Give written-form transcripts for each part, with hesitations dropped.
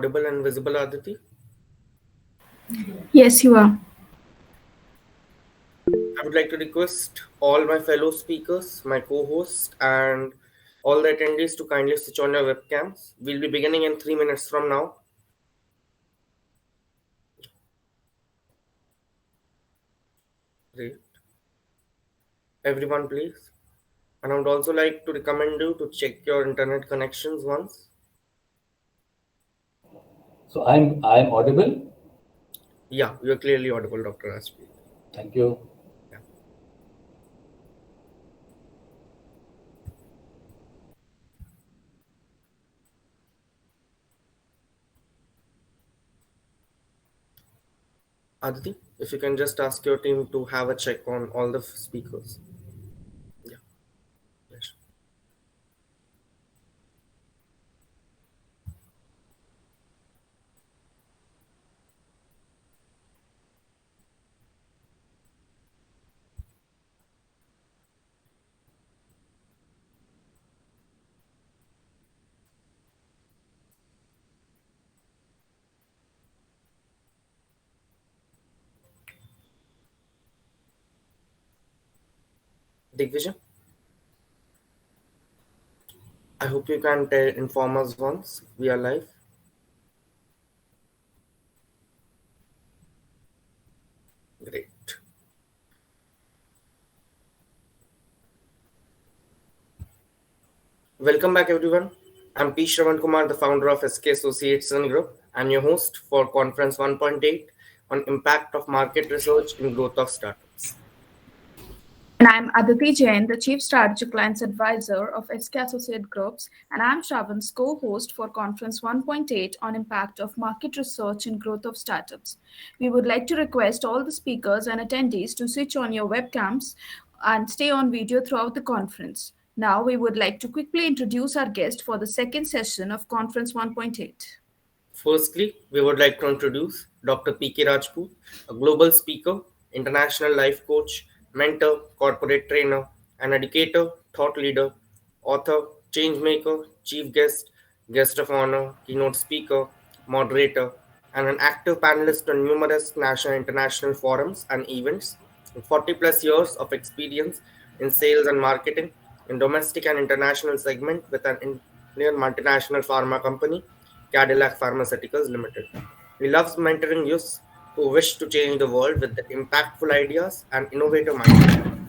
Audible and visible, Aditi? Yes, you are. I would like to request all my fellow speakers, my co-host, and all the attendees to kindly switch on your webcams. We'll be beginning in 3 minutes from now. Great. Everyone, please. And I would also like to recommend you to check your internet connections once. So I'm audible. Yeah, you're clearly audible, Dr. Rajput. Thank you. Yeah. Aditi, if you can just ask your team to have a check on all the speakers. Yeah. Yes. Digvision, I hope you can inform us once we are live. Great. Welcome back, everyone. I'm P. Shravan Kumar, the founder of SK Associates and Group. I'm your host for Conference 1.8 on impact of market research in growth of startups. And I'm Aditi Jain, the Chief Strategic Clients Advisor of SK Associate Groups, and I'm Shravan's co-host for Conference 1.8 on impact of market research and growth of startups. We would like to request all the speakers and attendees to switch on your webcams and stay on video throughout the conference. Now, we would like to quickly introduce our guest for the second session of Conference 1.8. Firstly, we would like to introduce Dr. P.K. Rajput, a global speaker, international life coach, mentor, corporate trainer, an educator, thought leader, author, change maker, chief guest, guest of honor, keynote speaker, moderator, and an active panelist on numerous national and international forums and events, with 40 plus years of experience in sales and marketing in domestic and international segment with an Indian multinational pharma company, Cadillac Pharmaceuticals Limited. He loves mentoring youth who wish to change the world with the impactful ideas and innovative mindset.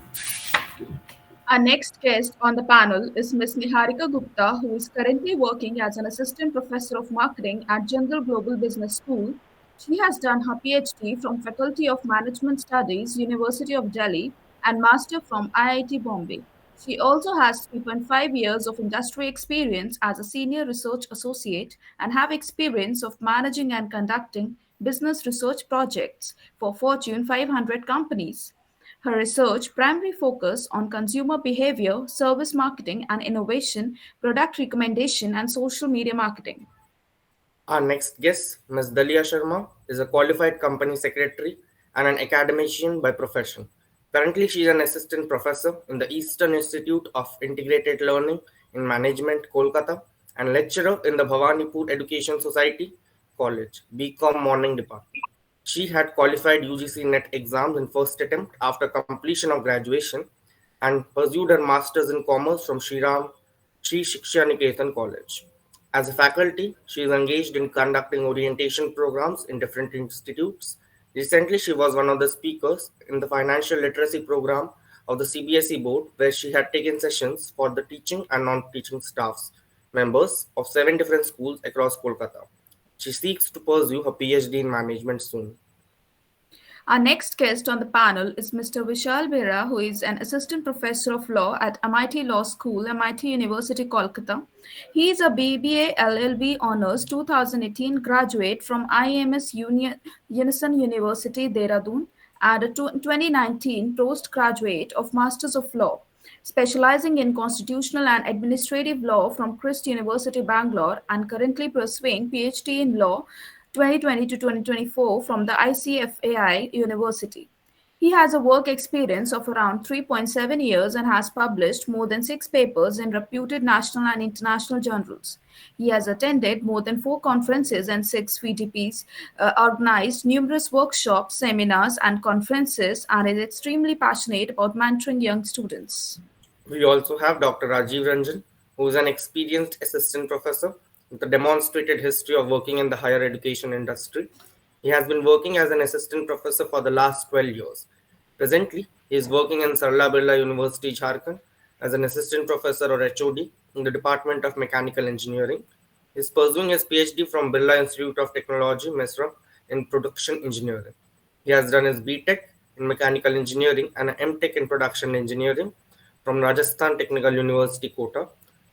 Our next guest on the panel is Ms. Niharika Gupta, who is currently working as an assistant professor of marketing at General Global Business School. She has done her PhD from Faculty of Management Studies, University of Delhi, and Master from IIT Bombay. She also has 3.5 years of industry experience as a senior research associate and have experience of managing and conducting business research projects for Fortune 500 companies. Her research primarily focused on consumer behavior, service marketing and innovation, product recommendation, and social media marketing. Our next guest, Ms. Dalia Sharma, is a qualified company secretary and an academician by profession. Currently, she is an assistant professor in the Eastern Institute of Integrated Learning in Management, Kolkata, and lecturer in the Bhawanipur Education Society College, BCom Morning Department. She had qualified UGC NET exams in first attempt after completion of graduation and pursued her master's in commerce from Sri Shiksha Niketan College. As a faculty, she is engaged in conducting orientation programs in different institutes. Recently, she was one of the speakers in the financial literacy program of the CBSE board, where she had taken sessions for the teaching and non-teaching staffs, members of 7 different schools across Kolkata. She seeks to pursue her PhD in management soon. Our next guest on the panel is Mr. Vishal Veera, who is an assistant professor of law at MIT Law School, MIT University, Kolkata. He is a BBA LLB Honours 2018 graduate from IMS Unison University, Dehradun, and a 2019 postgraduate of Masters of Law, specializing in constitutional and administrative law from Christ University, Bangalore, and currently pursuing PhD in law 2020 to 2024 from the ICFAI University. He has a work experience of around 3.7 years and has published more than 6 papers in reputed national and international journals. He has attended more than 4 conferences and 6 VTPs, organized numerous workshops, seminars, and conferences, and is extremely passionate about mentoring young students. We also have Dr. Rajiv Ranjan, who is an experienced assistant professor with a demonstrated history of working in the higher education industry. He has been working as an assistant professor for the last 12 years. Presently, he is working in Sarla Birla University, Jharkhand, as an assistant professor or HOD in the Department of Mechanical Engineering. He is pursuing his PhD from Birla Institute of Technology, Mesra, in production engineering. He has done his BTech in mechanical engineering and an MTech in production engineering from Rajasthan Technical University, Kota.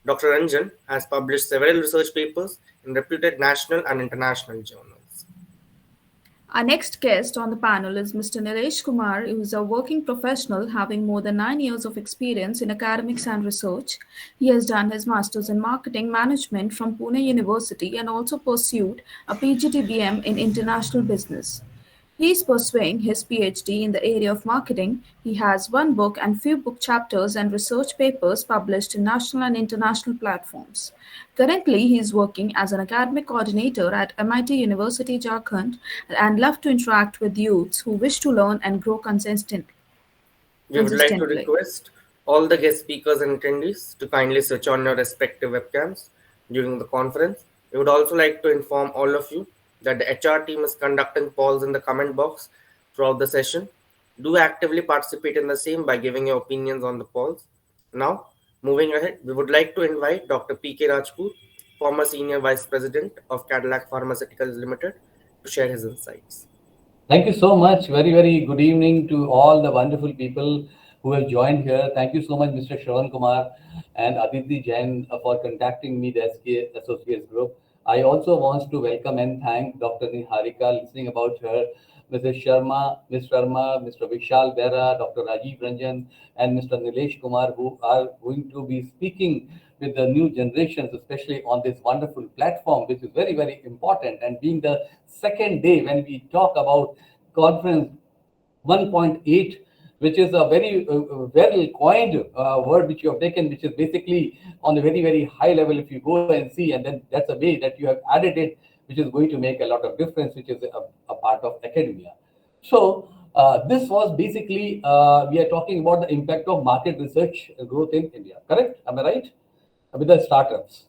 Dr. Ranjan has published several research papers in reputed national and international journals. Our next guest on the panel is Mr. Nilesh Kumar, who is a working professional having more than 9 years of experience in academics and research. He has done his master's in marketing management from Pune University and also pursued a PGDBM in international business. He is pursuing his PhD in the area of marketing. He has one book and few book chapters and research papers published in national and international platforms. Currently, he is working as an academic coordinator at MIT University, Jharkhand, and love to interact with youths who wish to learn and grow We would like to consistently. request all the guest speakers and attendees to kindly switch on your respective webcams during the conference. We would also like to inform all of you that the HR team is conducting polls in the comment box throughout the session. Do actively participate in the same by giving your opinions on the polls. Now, moving ahead, we would like to invite Dr. P.K. Rajput, former Senior Vice President of Cadillac Pharmaceuticals Limited, to share his insights. Thank you so much. Very, very good evening to all the wonderful people who have joined here. Thank you so much, Mr. Shravan Kumar and Aditi Jain, for contacting me, the SK Associates Group. I also want to welcome and thank Dr. Niharika, listening about her, Mrs. Sharma, Ms. Sharma, Mr. Vishal Veera, Dr. Rajiv Ranjan, and Mr. Nilesh Kumar, who are going to be speaking with the new generations, especially on this wonderful platform, which is very, very important. And being the second day when we talk about conference 1.8, which is a very well coined word which you have taken, which is basically on a very, very high level. If you go and see, and then that's a way that you have added it, which is going to make a lot of difference, which is a part of academia. So this was basically, we are talking about the impact of market research growth in India, correct? Am I right? With the startups.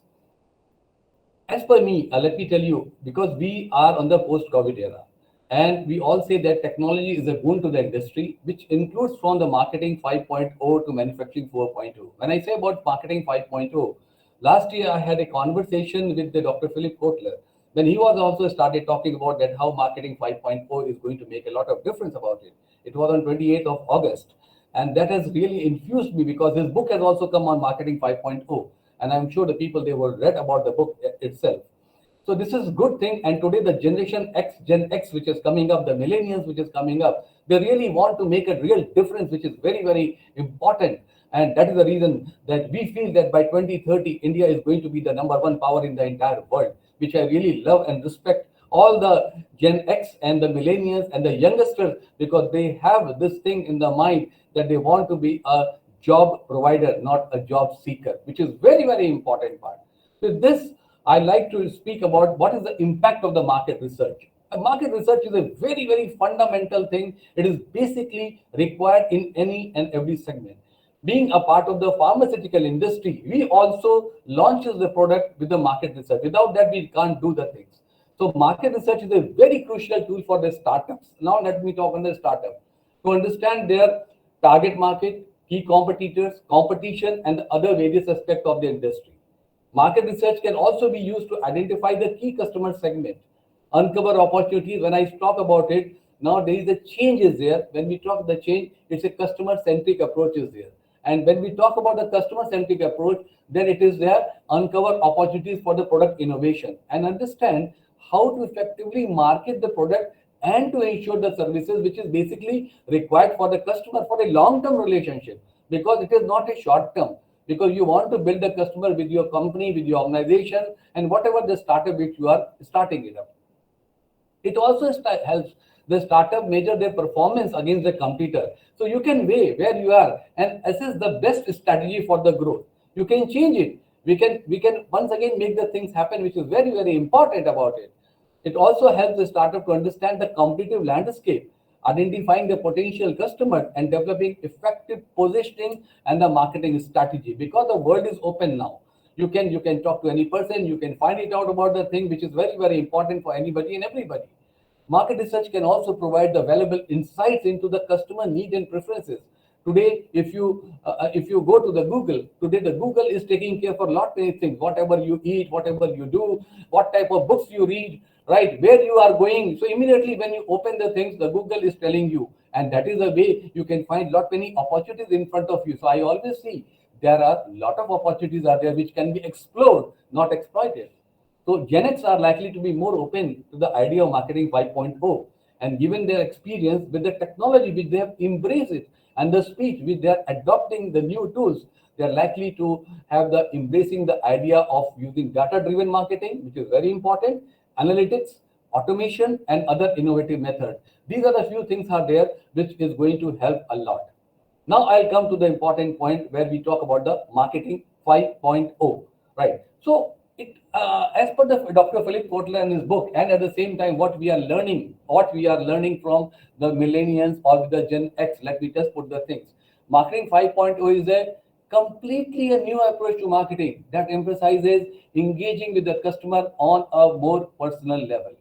As per me, let me tell you, because we are on the post-COVID era, and we all say that technology is a boon to the industry, which includes from the marketing 5.0 to manufacturing 4.0. When I say about marketing 5.0, last year I had a conversation with the Dr. Philip Kotler, when he was also started talking about that how marketing 5.0 is going to make a lot of difference about it. It was on 28th of August. And that has really infused me because his book has also come on marketing 5.0. And I'm sure the people, they will read about the book itself. So this is a good thing. And today the generation X, Gen X, which is coming up, the millennials, which is coming up, they really want to make a real difference, which is very, very important. And that is the reason that we feel that by 2030, India is going to be the #1 power in the entire world, which I really love and respect all the Gen X and the millennials and the youngsters, because they have this thing in their mind that they want to be a job provider, not a job seeker, which is very, very important part. With this, I like to speak about what is the impact of the market research. Market research is a very, very fundamental thing. It is basically required in any and every segment. Being a part of the pharmaceutical industry, we also launches the product with the market research. Without that, we can't do the things. So market research is a very crucial tool for the startups. Now let me talk on the startup. To understand their target market, key competitors, competition, and the other various aspects of the industry. Market research can also be used to identify the key customer segment, uncover opportunities. When I talk about it, now there is a change is there. When we talk the change, it's a customer-centric approach is there. And when we talk about the customer-centric approach, then it is there, uncover opportunities for the product innovation and understand how to effectively market the product and to ensure the services which is basically required for the customer for a long-term relationship, because it is not a short-term, because you want to build a customer with your company, with your organization, and whatever the startup which you are starting it up. It also helps The startup measure their performance against the competitor. So you can weigh where you are and assess the best strategy for the growth. You can change it. We can once again make the things happen, which is very, very important about it. It also helps the startup to understand the competitive landscape, identifying the potential customer and developing effective positioning and the marketing strategy, because the world is open now. You can talk to any person, you can find it out about the thing, which is very, very important for anybody and everybody. Market research can also provide the valuable insights into the customer need and preferences. Today, if you go to the Google, today the Google is taking care for a lot many things. Whatever you eat, whatever you do, what type of books you read, right? Where you are going. So immediately when you open the things, the Google is telling you, and that is the way you can find lot many opportunities in front of you. So I always see there are a lot of opportunities are there which can be explored, not exploited. So Gen X are likely to be more open to the idea of marketing 5.0, and given their experience with the technology which they have embraced it and the speed which they are adopting the new tools, they are likely to have the embracing the idea of using data-driven marketing, which is very important, analytics, automation, and other innovative methods. These are the few things are there which is going to help a lot. Now I'll come to the important point where we talk about the marketing 5.0, right? So as per the Dr. Philip Kotler in his book, and at the same time, what we are learning from the millennials or the Gen X, let me just put the things. Marketing 5.0 is a completely a new approach to marketing that emphasizes engaging with the customer on a more personal level.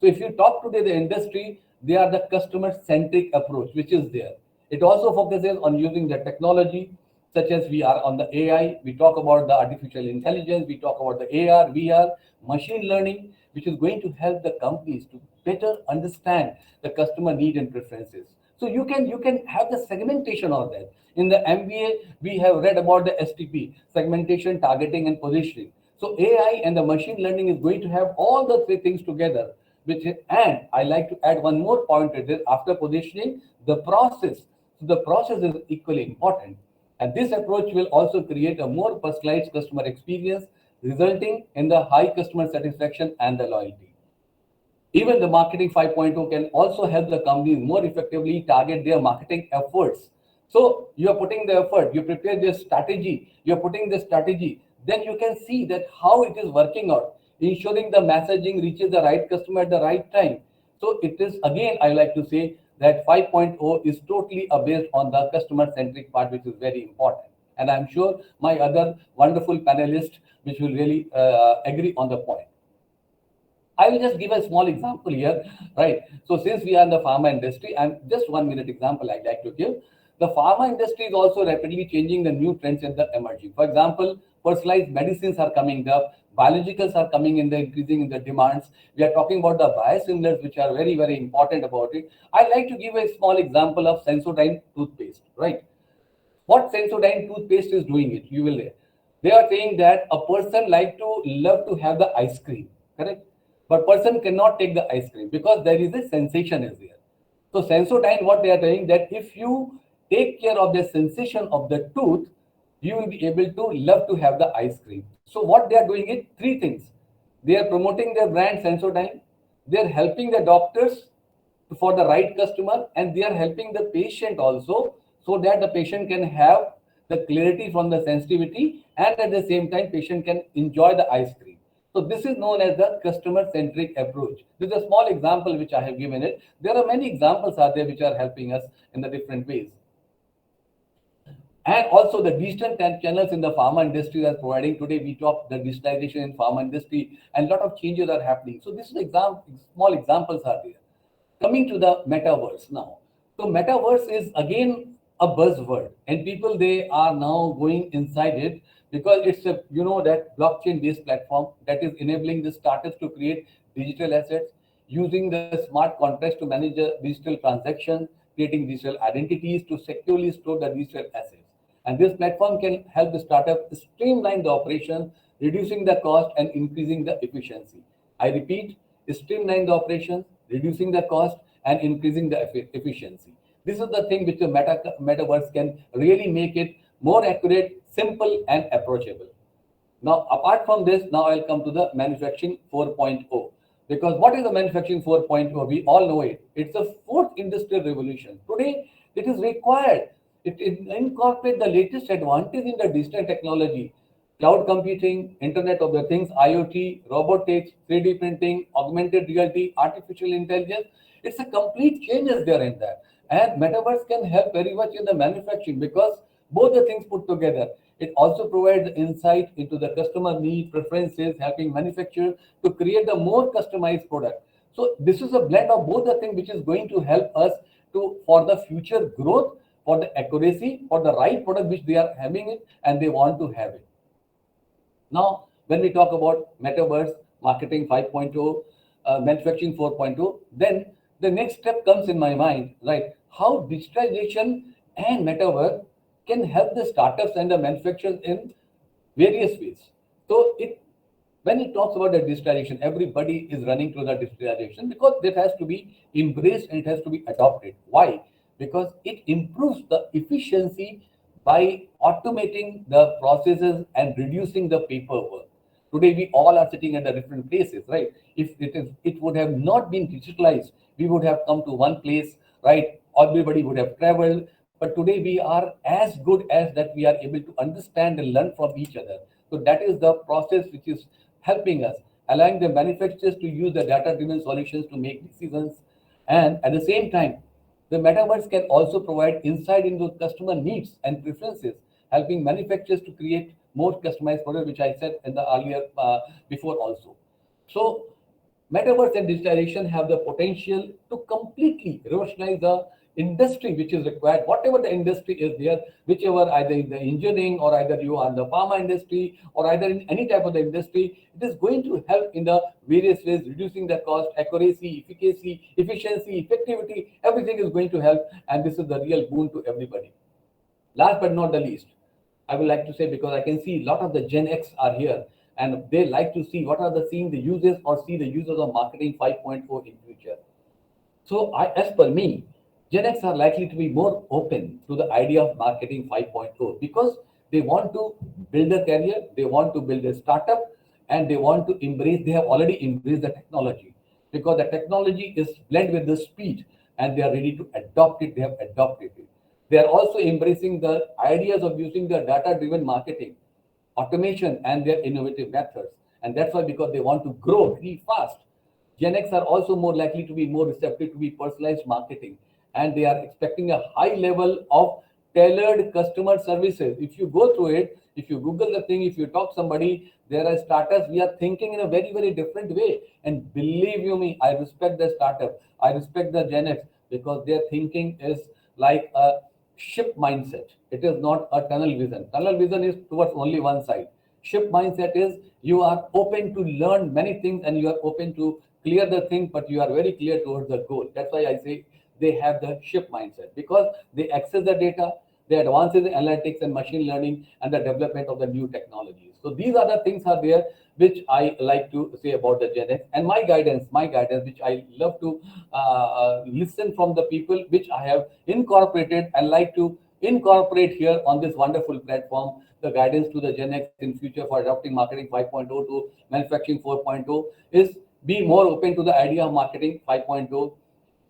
So if you talk today the industry, they are the customer centric approach, which is there. It also focuses on using the technology, such as we are on the AI, we talk about the artificial intelligence, we talk about the AR, VR, machine learning, which is going to help the companies to better understand the customer need and preferences. So you can have the segmentation of that. In the MBA, we have read about the STP, segmentation, targeting, and positioning. So AI and the machine learning is going to have all the three things together. And I like to add one more point to this. After positioning, the process. So the process is equally important. And this approach will also create a more personalized customer experience, resulting in the high customer satisfaction and the loyalty. Even the marketing 5.0 can also help the companies more effectively target their marketing efforts. So you are putting the effort, you prepare the strategy, you're putting the strategy, then you can see that how it is working out, ensuring the messaging reaches the right customer at the right time. So it is again, I like to say that 5.0 is totally based on the customer centric part, which is very important. And I'm sure my other wonderful panelists, which will really agree on the point. I will just give a small example here, right? So since we are in the pharma industry, and just 1 minute example I'd like to give. The pharma industry is also rapidly changing the new trends in the emerging. For example, personalized medicines are coming up, biologicals are coming in the increasing in the demands. We are talking about the biosimilars, which are very, very important about it. I'd like to give a small example of Sensodyne toothpaste, right? What Sensodyne toothpaste is doing it, you will hear. They are saying that a person love to have the ice cream, correct? But person cannot take the ice cream because there is a sensation is there. So Sensodyne, what they are saying that if you take care of the sensation of the tooth, you will be able to love to have the ice cream. So what they are doing it, three things. They are promoting their brand Sensodyne. They are helping the doctors for the right customer, and they are helping the patient also, so that the patient can have the clarity from the sensitivity, and at the same time patient can enjoy the ice cream. So this is known as the customer centric approach. This is a small example which I have given it. There are many examples are there which are helping us in the different ways. And also the digital channels in the pharma industry are providing. Today we talk the digitalization in pharma industry, and a lot of changes are happening. So this is small examples are there. Coming to the metaverse now. So metaverse is again a buzzword, and people they are now going inside it because it's a that blockchain based platform that is enabling the startups to create digital assets using the smart contracts to manage the digital transactions, creating digital identities to securely store the digital assets. And this platform can help the startup streamline the operation, reducing the cost and increasing the efficiency. I repeat, streamline the operations, reducing the cost and increasing the efficiency. This is the thing which the metaverse can really make it more accurate, simple, and approachable. Now, apart from this, now I'll come to the manufacturing 4.0, Because what is the manufacturing 4.0? We all know it. It's the fourth industrial revolution. Today, it is required. It incorporates the latest advantage in the digital technology, cloud computing, Internet of the Things, IoT, robotics, 3D printing, augmented reality, artificial intelligence. It's a complete changes there in that. And metaverse can help very much in the manufacturing because both the things put together. It also provides insight into the customer need, preferences, helping manufacturers to create a more customized product. So this is a blend of both the things which is going to help us to for the future growth, for the accuracy, for the right product which they are having it and they want to have it. Now, when we talk about metaverse, marketing 5.0, manufacturing 4.0, then the next step comes in my mind, right? How digitalization and metaverse can help the startups and the manufacturers in various ways. So it when it talks about the digitalization, everybody is running to the digitalization because it has to be embraced and it has to be adopted. Why? Because it improves the efficiency by automating the processes and reducing the paperwork. Today we all are sitting at the different places, right? If it would have not been digitalized, we would have come to one place, right? Everybody would have traveled. But today we are as good as that we are able to understand and learn from each other. So that is the process which is helping us, allowing the manufacturers to use the data-driven solutions to make decisions. And at the same time, the metaverse can also provide insight into customer needs and preferences, helping manufacturers to create more customized products, which I said in the earlier before also. So metaverse and digitalization have the potential to completely revolutionize the industry which is required, whatever the industry is there, whichever either in the engineering or either you are in the pharma industry or either in any type of the industry, it is going to help in the various ways, reducing the cost, accuracy, efficacy, efficiency, effectivity, everything is going to help, and this is the real boon to everybody. Last but not the least, I would like to say, because I can see a lot of the Gen X are here and they like to see what are the seeing the uses or see the uses of marketing 5.0 in future. So as per me, Gen X are likely to be more open to the idea of marketing 5.0 because they want to build a career, they want to build a startup, and they want to embrace, they have already embraced the technology because the technology is blend with the speed and they are ready to adopt it, they have adopted it. They are also embracing the ideas of using the data-driven marketing, automation, and their innovative methods. And that's why, because they want to grow very fast, Gen X are also more likely to be more receptive to be personalized marketing. And they are expecting a high level of tailored customer services. If you go through it, if you Google the thing, if you talk somebody, there are startups, we are thinking in a very, very different way. And believe you me, I respect the startup. I respect the Gen X because their thinking is like a ship mindset. It is not a tunnel vision. Tunnel vision is towards only one side. Ship mindset is you are open to learn many things and you are open to clear the thing, but you are very clear towards the goal. That's why I say they have the ship mindset because they access the data, they advance in analytics and machine learning and the development of the new technologies. So these are the things are there which I like to say about the Gen X. And my guidance, which I love to listen from the people which I have incorporated and like to incorporate here on this wonderful platform, the guidance to the Gen X in future for adopting marketing 5.0 to manufacturing 4.0 is be more open to the idea of marketing 5.0,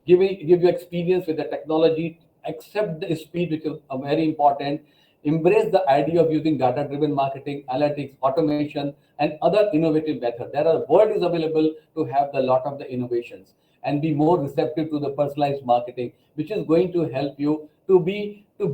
give you experience with the technology, accept the speed, which is very important, embrace the idea of using data-driven marketing, analytics, automation, and other innovative methods. There are world is available to have the lot of the innovations and be more receptive to the personalized marketing, which is going to help you to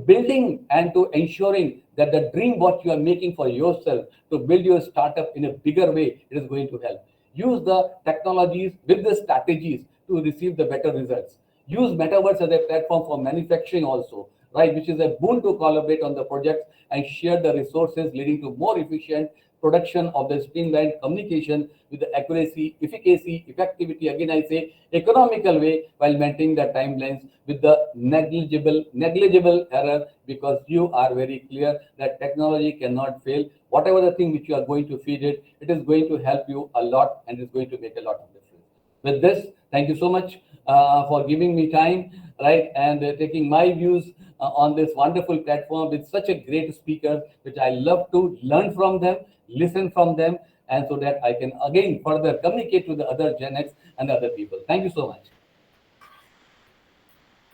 building and to ensuring that the dream what you are making for yourself to build your startup in a bigger way, it is going to help. Use the technologies with the strategies to receive the better results. Use metaverse as a platform for manufacturing also, right, which is a boon to collaborate on the projects and share the resources, leading to more efficient production of the streamlined communication with the accuracy, efficacy, effectivity, again I say economical way, while maintaining the timelines with the negligible error, because you are very clear that technology cannot fail. Whatever the thing which you are going to feed it, it is going to help you a lot and is going to make a lot of difference. With this, thank you so much for giving me time, right, and taking my views on this wonderful platform with such a great speaker, which I love to learn from them, listen from them, and so that I can again further communicate to the other Gen X and the other people. Thank you so much.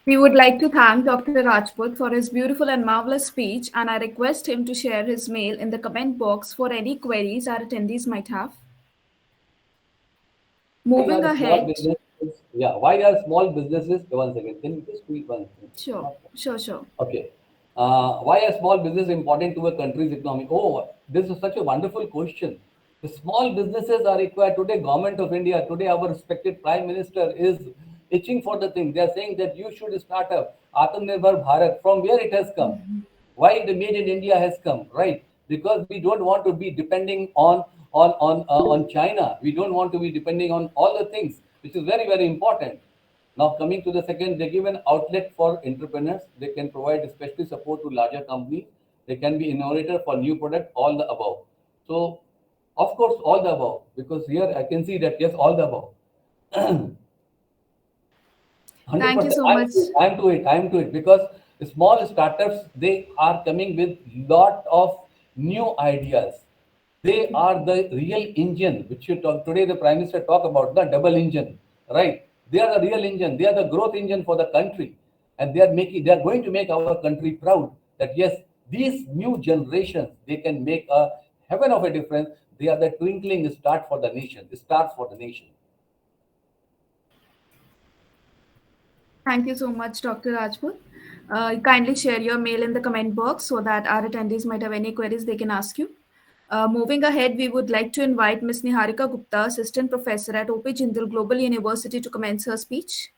We would like to thank Dr. Rajput for his beautiful and marvelous speech, and I request him to share his mail in the comment box for any queries our attendees might have. Why Moving are small ahead, businesses? Yeah, why are small businesses? One second, can you just tweet one thing? sure. Okay. Why are small business important to a country's economy? Oh, this is such a wonderful question. The small businesses are required today. Government of India, today our respected Prime Minister is itching for the thing. They are saying that you should start up Atmanirbhar Bharat. From where it has come? Why the Made in India has come, right? Because we don't want to be depending on China. We don't want to be depending on all the things, which is very very important. Now, coming to the second, they give an outlet for entrepreneurs. They can provide especially support to larger companies. They can be innovator for new product, all the above. So, of course, all the above, because here I can see that yes, all the above. Thank you 100%. so much. I'm to it because small startups, they are coming with lot of new ideas. They are the real engine, which you talk today. The Prime Minister talk about the double engine, right? They are the real engine. They are the growth engine for the country, and they are going to make our country proud. That yes, these new generations, they can make a heaven of a difference. They are the twinkling start for the nation. Stars for the nation. Thank you so much, Dr. Rajput. Kindly share your mail in the comment box so that our attendees might have any queries they can ask you. Moving ahead, we would like to invite Ms. Niharika Gupta, Assistant Professor at OP Jindal Global University, to commence her speech.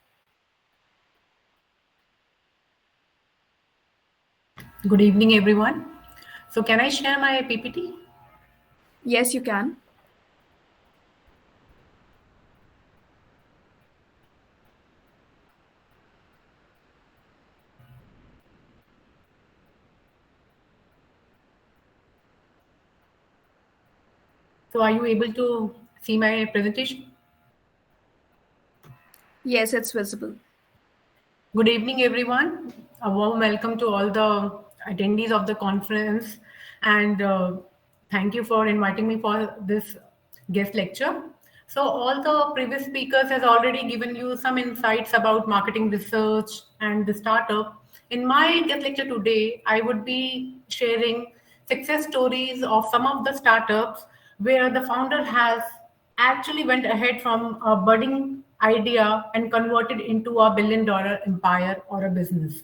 Good evening, everyone. So can I share my PPT? Yes, you can. So are you able to see my presentation? Yes, it's visible. Good evening, everyone. A warm welcome to all the attendees of the conference, and thank you for inviting me for this guest lecture. So all the previous speakers has already given you some insights about marketing research and the startup. In my guest lecture today, I would be sharing success stories of some of the startups where the founder has actually went ahead from a budding idea and converted into a billion-dollar empire or a business.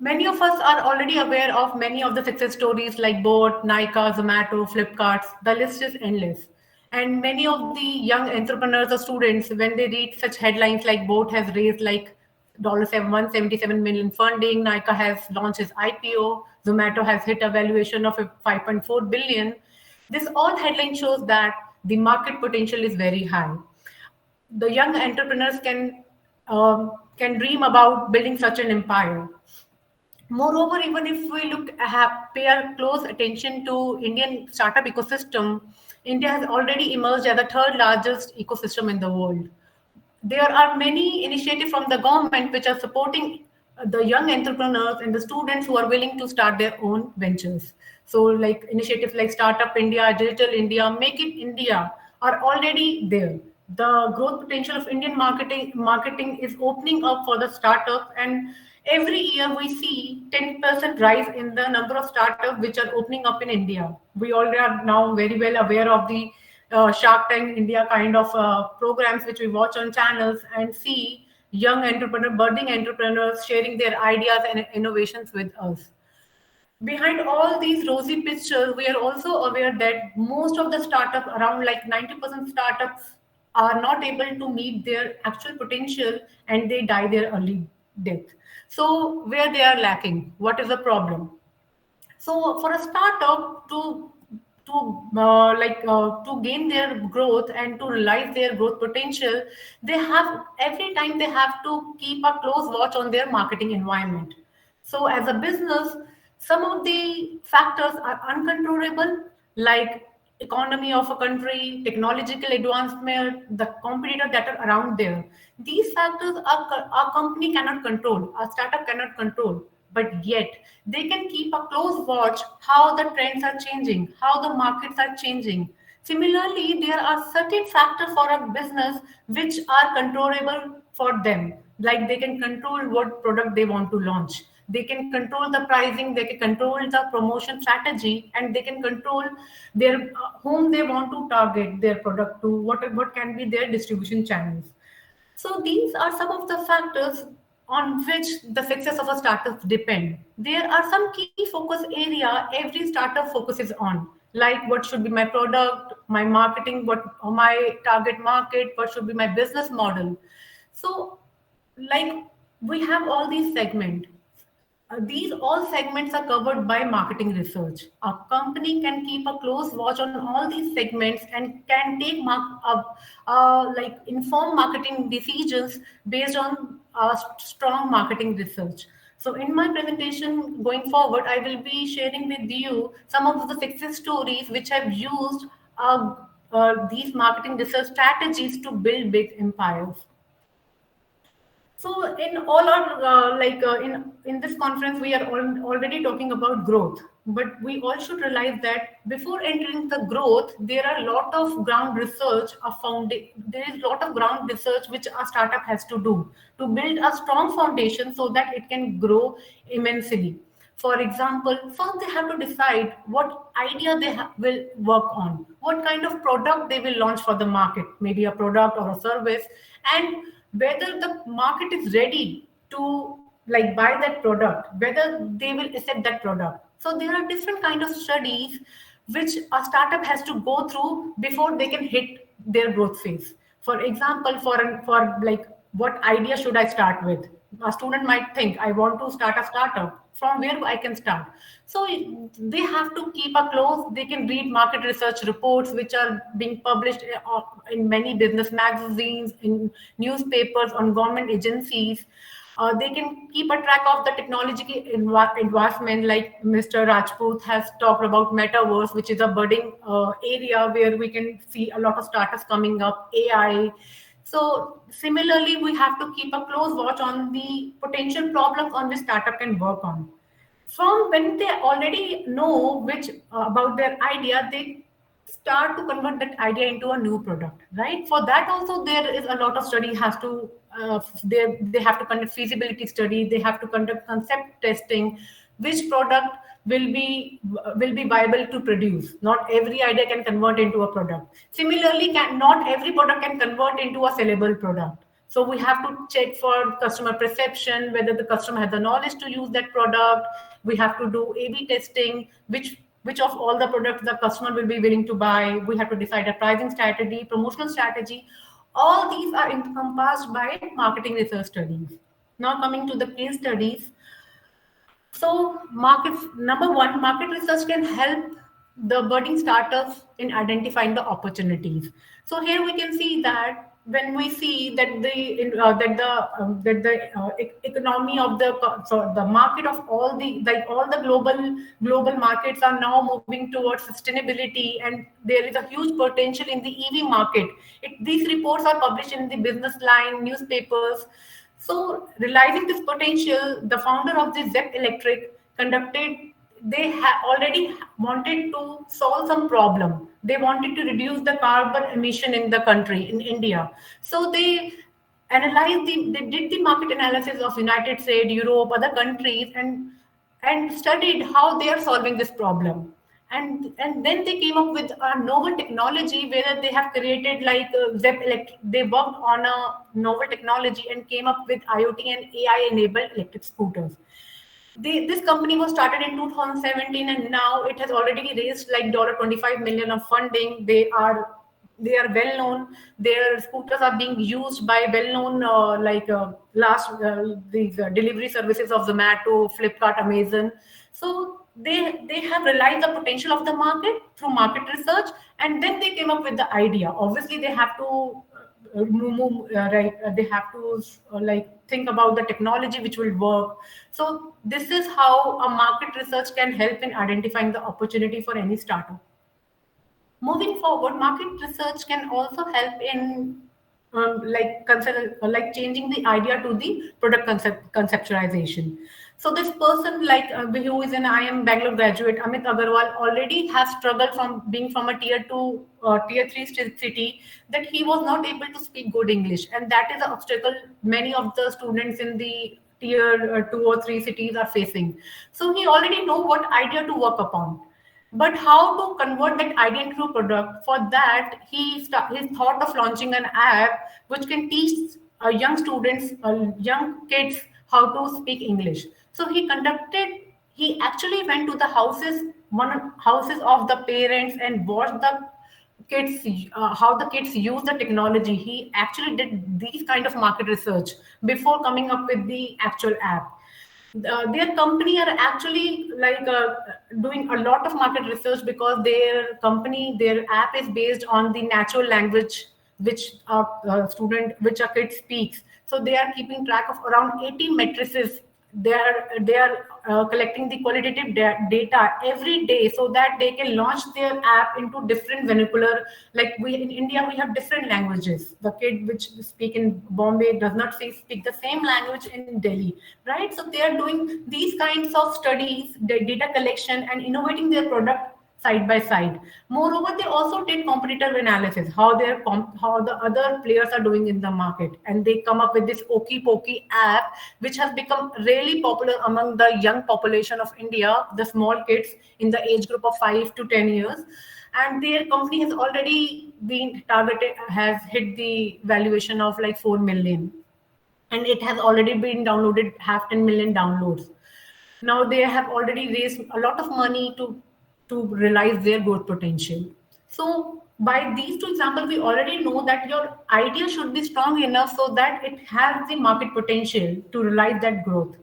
Many of us are already aware of many of the success stories like Boat, Nykaa, Zomato, Flipkart. The list is endless. And many of the young entrepreneurs or students, when they read such headlines like Boat has raised like $177 million funding, Nykaa has launched its IPO, Zomato has hit a valuation of 5.4 billion. This all headline shows that the market potential is very high. The young entrepreneurs can dream about building such an empire. Moreover, even if we pay a close attention to Indian startup ecosystem, India has already emerged as the third largest ecosystem in the world. There are many initiatives from the government which are supporting the young entrepreneurs and the students who are willing to start their own ventures. So like initiatives like Startup India, Digital India, Make it India are already there. The growth potential of Indian marketing is opening up for the startup, and every year we see 10% rise in the number of startups which are opening up in India. We all are now very well aware of the Shark Tank India kind of programs which we watch on channels and see young budding entrepreneurs sharing their ideas and innovations with us. Behind all these rosy pictures, we are also aware that most of the startups, around like 90% startups, are not able to meet their actual potential and they die their early death. So, where they are lacking, what is the problem? So for a startup to gain their growth and to realize their growth potential, they have every time they have to keep a close watch on their marketing environment. So as a business, some of the factors are uncontrollable, like economy of a country, technological advancement, the competitors that are around there. These factors our company cannot control, our startup cannot control. but yet they can keep a close watch how the trends are changing, how the markets are changing. Similarly, there are certain factors for a business which are controllable for them. Like they can control what product they want to launch. They can control the pricing, they can control the promotion strategy, and they can control their whom they want to target their product to, what can be their distribution channels. So these are some of the factors on which the success of a startup depend. There are some key focus area every startup focuses on, like what should be my product, my marketing, what my target market, what should be my business model. So, like we have all these segments. These all segments are covered by marketing research. A company can keep a close watch on all these segments and can take like informed marketing decisions based on strong marketing research. So, in my presentation going forward, I will be sharing with you some of the success stories which have used these marketing research strategies to build big empires. So in all our in this conference, we are already talking about growth, but we all should realize that before entering the growth, there are a lot of ground research. There is a lot of ground research which a startup has to do to build a strong foundation so that it can grow immensely. For example, first they have to decide what idea will work on, what kind of product they will launch for the market, maybe a product or a service, and whether the market is ready to like buy that product, whether they will accept that product. So there are different kind of studies which a startup has to go through before they can hit their growth phase. For example, for like what idea should I start with? A student might think, I want to start a startup. From where I can start? So they have to keep a close. They can read market research reports which are being published in many business magazines, in newspapers, on government agencies. They can keep a track of the technology advancement, like Mr. Rajput has talked about metaverse, which is a budding area where we can see a lot of startups coming up, AI. So similarly, we have to keep a close watch on the potential problems on which startup can work on. From when they already know which about their idea, they start to convert that idea into a new product, right? For that also there is a lot of study has to they have to conduct feasibility study, they have to conduct concept testing, which product will be viable to produce. Not every idea can convert into a product. Similarly, not every product can convert into a sellable product. So we have to check for customer perception, whether the customer has the knowledge to use that product. We have to do A/B testing, which of all the products the customer will be willing to buy. We have to decide a pricing strategy, promotional strategy. All these are encompassed by marketing research studies. Now coming to the case studies. So, number one, market research can help the budding startups in identifying the opportunities. So here we can see that when we see that the economy of the market of all the global markets are now moving towards sustainability, and there is a huge potential in the EV market. These reports are published in the business line newspapers. So, realizing this potential, the founder of the Zep Electric conducted, already wanted to solve some problem. They wanted to reduce the carbon emission in the country, in India. So, they did the market analysis of United States, Europe, other countries, and studied how they are solving this problem. And then they came up with a novel technology where they have created like Zep Electric. They worked on a novel technology and came up with IoT and AI enabled electric scooters. This company was started in 2017, and now it has already raised like $25 million of funding. They are well known. Their scooters are being used by well known these delivery services of Zomato, Flipkart, Amazon. So they have realized the potential of the market through market research, and then they came up with the idea. Obviously, they have to they have to think about the technology which will work. So this is how a market research can help in identifying the opportunity for any startup. Moving forward, market research can also help in changing the idea to the product conceptualization. So this person, like who is an IIM Bangalore graduate, Amit Agarwal, already has struggled from being from a tier two, tier three city, that he was not able to speak good English, and that is an obstacle many of the students in the tier two or three cities are facing. So he already know what idea to work upon. But how to convert that idea into a product? For that, he thought of launching an app which can teach young students, young kids, how to speak English. So he actually went to the houses of the parents and watched the kids, how the kids use the technology. He actually did these kind of market research before coming up with the actual app. Their company are actually like doing a lot of market research, because their app is based on the natural language which which a kid speaks. So they are keeping track of around 80 matrices. They are collecting the qualitative data every day, so that they can launch their app into different vernacular. Like we in India, we have different languages. The kid which speak in Bombay does not speak the same language in Delhi, right? So they are doing these kinds of studies, the data collection, and innovating their product side by side. Moreover, they also did competitive analysis, how the other players are doing in the market, and they come up with this Okey Pokey app, which has become really popular among the young population of India, the small kids in the age group of 5 to 10 years. And their company has already been targeted, has hit the valuation of like 4 million, and it has already been downloaded, have 10 million downloads. Now they have already raised a lot of money to realize their growth potential. So by these two examples, we already know that your idea should be strong enough so that it has the market potential to realize that growth.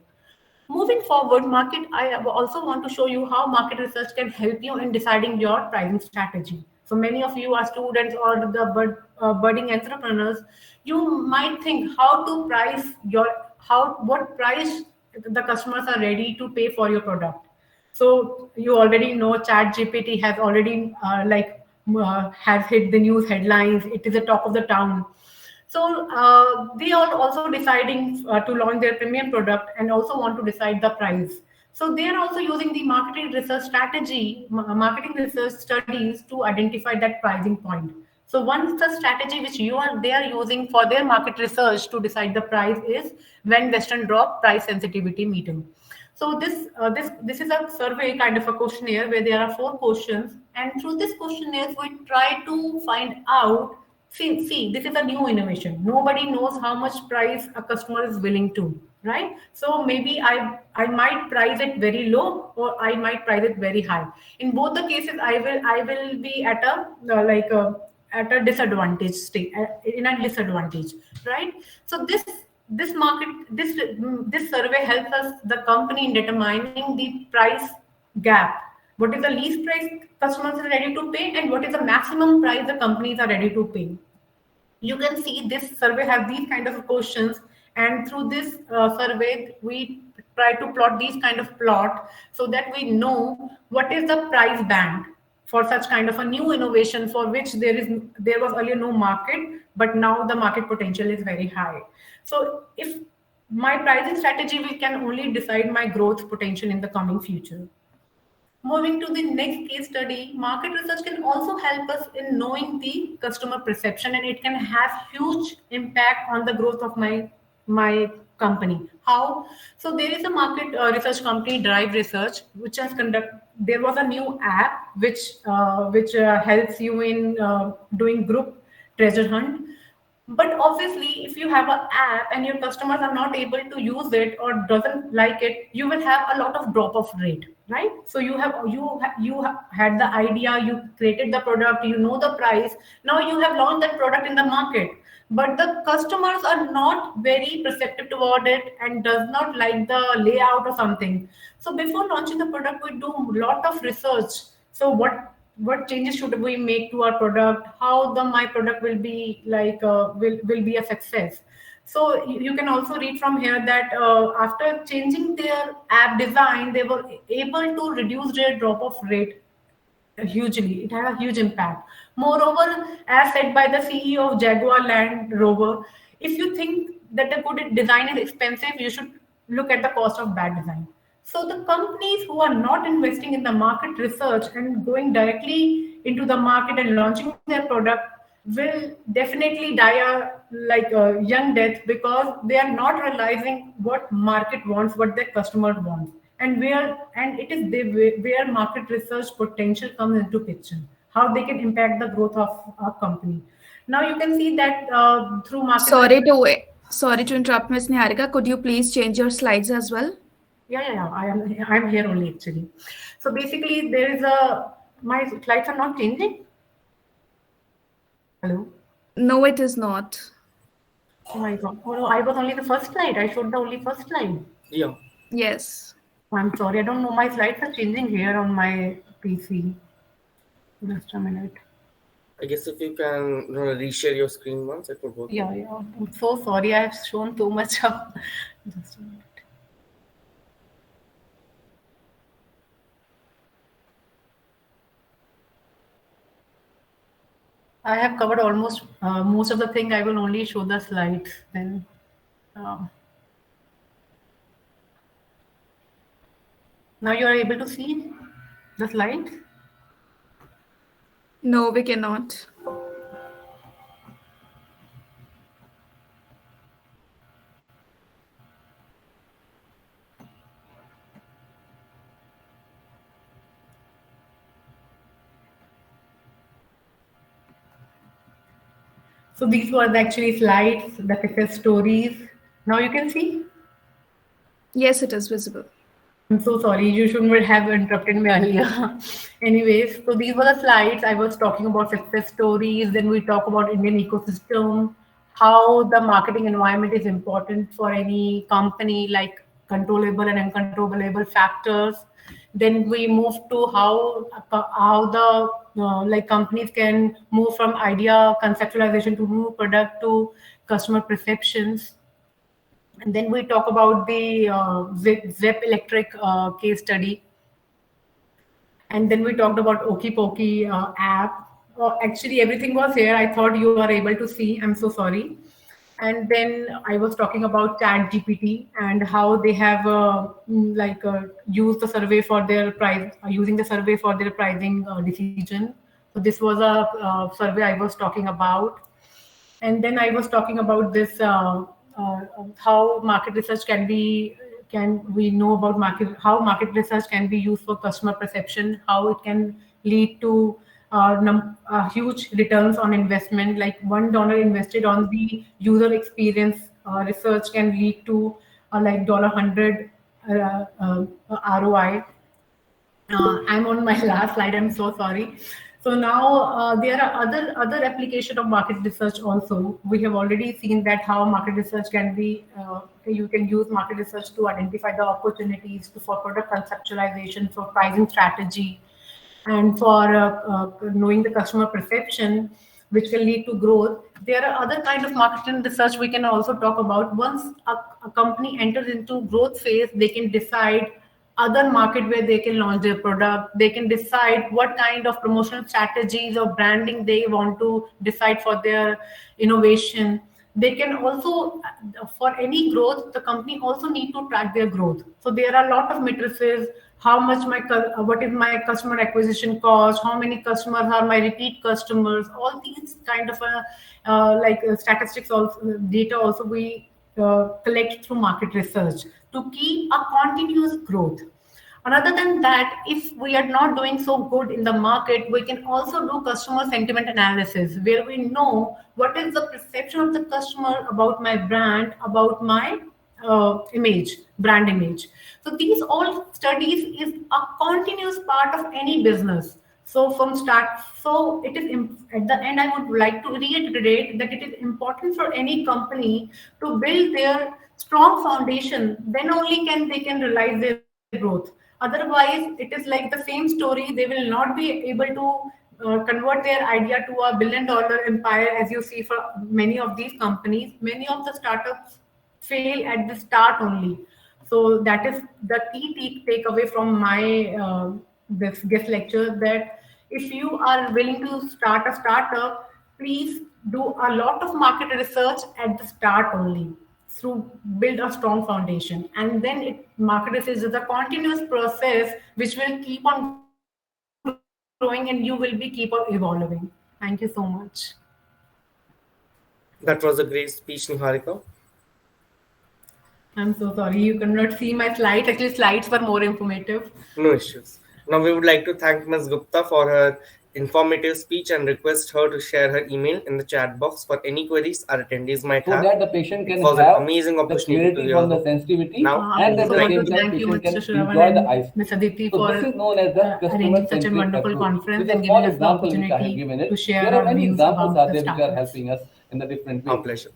Moving forward, I also want to show you how market research can help you in deciding your pricing strategy. So many of you are students or the budding entrepreneurs. You might think how to price what price the customers are ready to pay for your product. So you already know Chat GPT has already has hit the news headlines. It is the talk of the town. So they are also deciding to launch their premium product and also want to decide the price. So they are also using the marketing research studies to identify that pricing point. So one such strategy which they are using for their market research to decide the price is when Western drop price sensitivity meter. So this is a survey kind of a questionnaire where there are 4 questions, and through this questionnaire we try to find out. See, this is a new innovation. Nobody knows how much price a customer is willing to, right? So maybe I might price it very low, or I might price it very high. In both the cases, I will be at a disadvantage state, in a disadvantage, right? So this survey helps us, the company, in determining the price gap. What is the least price customers are ready to pay, and what is the maximum price the companies are ready to pay? You can see this survey has these kind of questions, and through this survey we try to plot these kind of plot, so that we know what is the price band for such kind of a new innovation, for which there was earlier no market, but now the market potential is very high. So if my pricing strategy, we can only decide my growth potential in the coming future. Moving to the next case study, market research can also help us in knowing the customer perception, and it can have huge impact on the growth of my company. How? So there is a market research company, Drive Research, which has conducted. There was a new app which helps you in doing group treasure hunt. But obviously, if you have an app and your customers are not able to use it or doesn't like it, you will have a lot of drop off rate, right? So you had the idea, you created the product, you know the price. Now you have launched that product in the market, but the customers are not very perceptive toward it and does not like the layout or something. So before launching the product, we do a lot of research. So what changes should we make to our product, how the my product will be will be a success. So you can also read from here that after changing their app design, they were able to reduce their drop off rate hugely. It had a huge impact. Moreover, as said by the CEO of Jaguar Land Rover, if you think that a good design is expensive, you should look at the cost of bad design. So the companies who are not investing in the market research and going directly into the market and launching their product will definitely die a young death, because they are not realizing what market wants, what their customer wants, and it is where market research potential comes into picture, how they can impact the growth of a company. Now you can see that through market Sorry research. to sorry to interrupt, Miss Niharika. Could you please change your slides as well? Yeah. I'm here only actually. So basically, there is a my slides are not changing. Hello. No, it is not. Oh my God. Oh no, I was only the first slide. I showed the only first slide. Yeah. Yes. Oh, I'm sorry. I don't know. My slides are changing here on my PC. Just a minute. I guess if you can reshare your screen once, it would work. Yeah. I'm so sorry. I have shown too much of. Just a minute. I have covered almost most of the thing. I will only show the slides then. Um, Now you are able to see the slides. No, we cannot. So these were the actually slides, the success stories. Now you can see. Yes, it is visible. I'm so sorry. You shouldn't have interrupted me earlier. Anyways, so these were the slides. I was talking about success stories. Then we talk about Indian ecosystem, how the marketing environment is important for any company, like controllable and uncontrollable factors. Then we move to how the like companies can move from idea conceptualization to new product to customer perceptions. And then we talk about the Zep Electric case study. And then we talked about Okie Pokey app. Actually, everything was here. I thought you are able to see. I'm so sorry. And then I was talking about Chat GPT and how they have used the survey for their price, using the survey for their pricing decision. So this was a survey I was talking about. And then I was talking about this how market research can we know about market how market research can be used for customer perception, how it can lead to huge returns on investment, like $1 invested on the user experience research can lead to like $100 ROI. I'm on my last slide. I'm so sorry. So now there are other application of market research also. We have already seen that how market research can be. You can use market research to identify the opportunities for product conceptualization, for pricing strategy, and for knowing the customer perception, which can lead to growth. There are other kind of marketing research we can also talk about. Once a company enters into growth phase, they can decide other market where they can launch their product. They can decide what kind of promotional strategies or branding they want to decide for their innovation. They can also, for any growth, the company also need to track their growth. So there are a lot of matrices. How much what is my customer acquisition cost? How many customers are my repeat customers? All these kind of statistics, also data, also we collect through market research to keep a continuous growth. Other than that, if we are not doing so good in the market, we can also do customer sentiment analysis, where we know what is the perception of the customer about my brand, about my brand image. So these all studies is a continuous part of any business. So from start, so it is at the end, I would like to reiterate that it is important for any company to build their strong foundation. Then only they can realize their growth. Otherwise, it is like the same story. They will not be able to convert their idea to $1 billion empire, as you see for many of these companies. Many of the startups fail at the start only. So that is the key takeaway from my this guest lecture, that if you are willing to start a startup, please do a lot of market research at the start only. through build a strong foundation. And then market research is a continuous process which will keep on growing and you will be keep on evolving. Thank you so much. That was a great speech, Niharika. I'm so sorry you cannot see my slides. Actually, slides were more informative. No issues. Now we would like to thank Ms. Gupta for her informative speech and request her to share her email in the chat box for any queries our attendees might so have. that the patient It can was an have amazing the opportunity to clarity hear from the her. sensitivity, Now, I and we at would also the like want to same to give time thank you, patient can Mr. Shravan enjoy the and eyes. Ms. Aditi, So for this is known as the arranging such a customer-centric wonderful approach. conference With a and giving small us the example which I have opportunity given to it, share there are our many views examples about are the there which are startups. helping us in the different our ways. pleasure.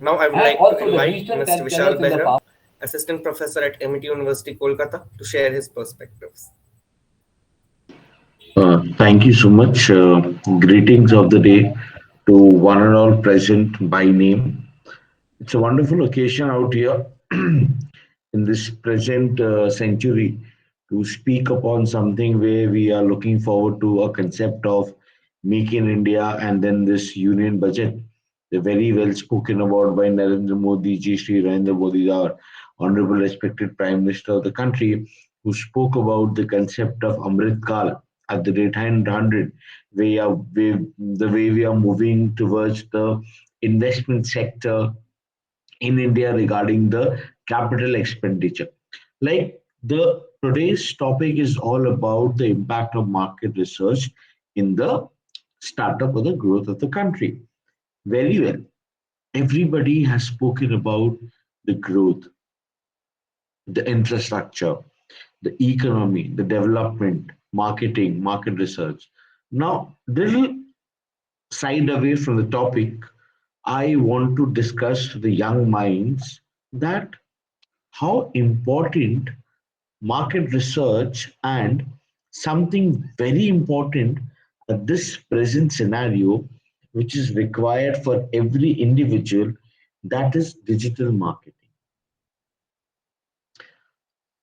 Now I would And like to also the invite digital Mr. channels Vishal in the Veera, farm. Assistant Professor at MIT University, Kolkata, to share his perspectives. Thank you so much. Greetings of the day to one and all present by name. It's a wonderful occasion out here in this present century to speak upon something where we are looking forward to a concept of Make in India and then this union budget. They're very well spoken about by Narendra Modi ji, Shri Narendra Modi, our honorable respected Prime Minister of the country, who spoke about the concept of Amrit Kal at the rate 100. The way we are moving towards the investment sector in India regarding the capital expenditure. Like the today's topic is all about the impact of market research in the startup or the growth of the country. Very well. Everybody has spoken about the growth, the infrastructure, the economy, the development, marketing, market research. Now, little side away from the topic, I want to discuss to the young minds that how important market research and something very important at this present scenario, which is required for every individual, that is digital marketing.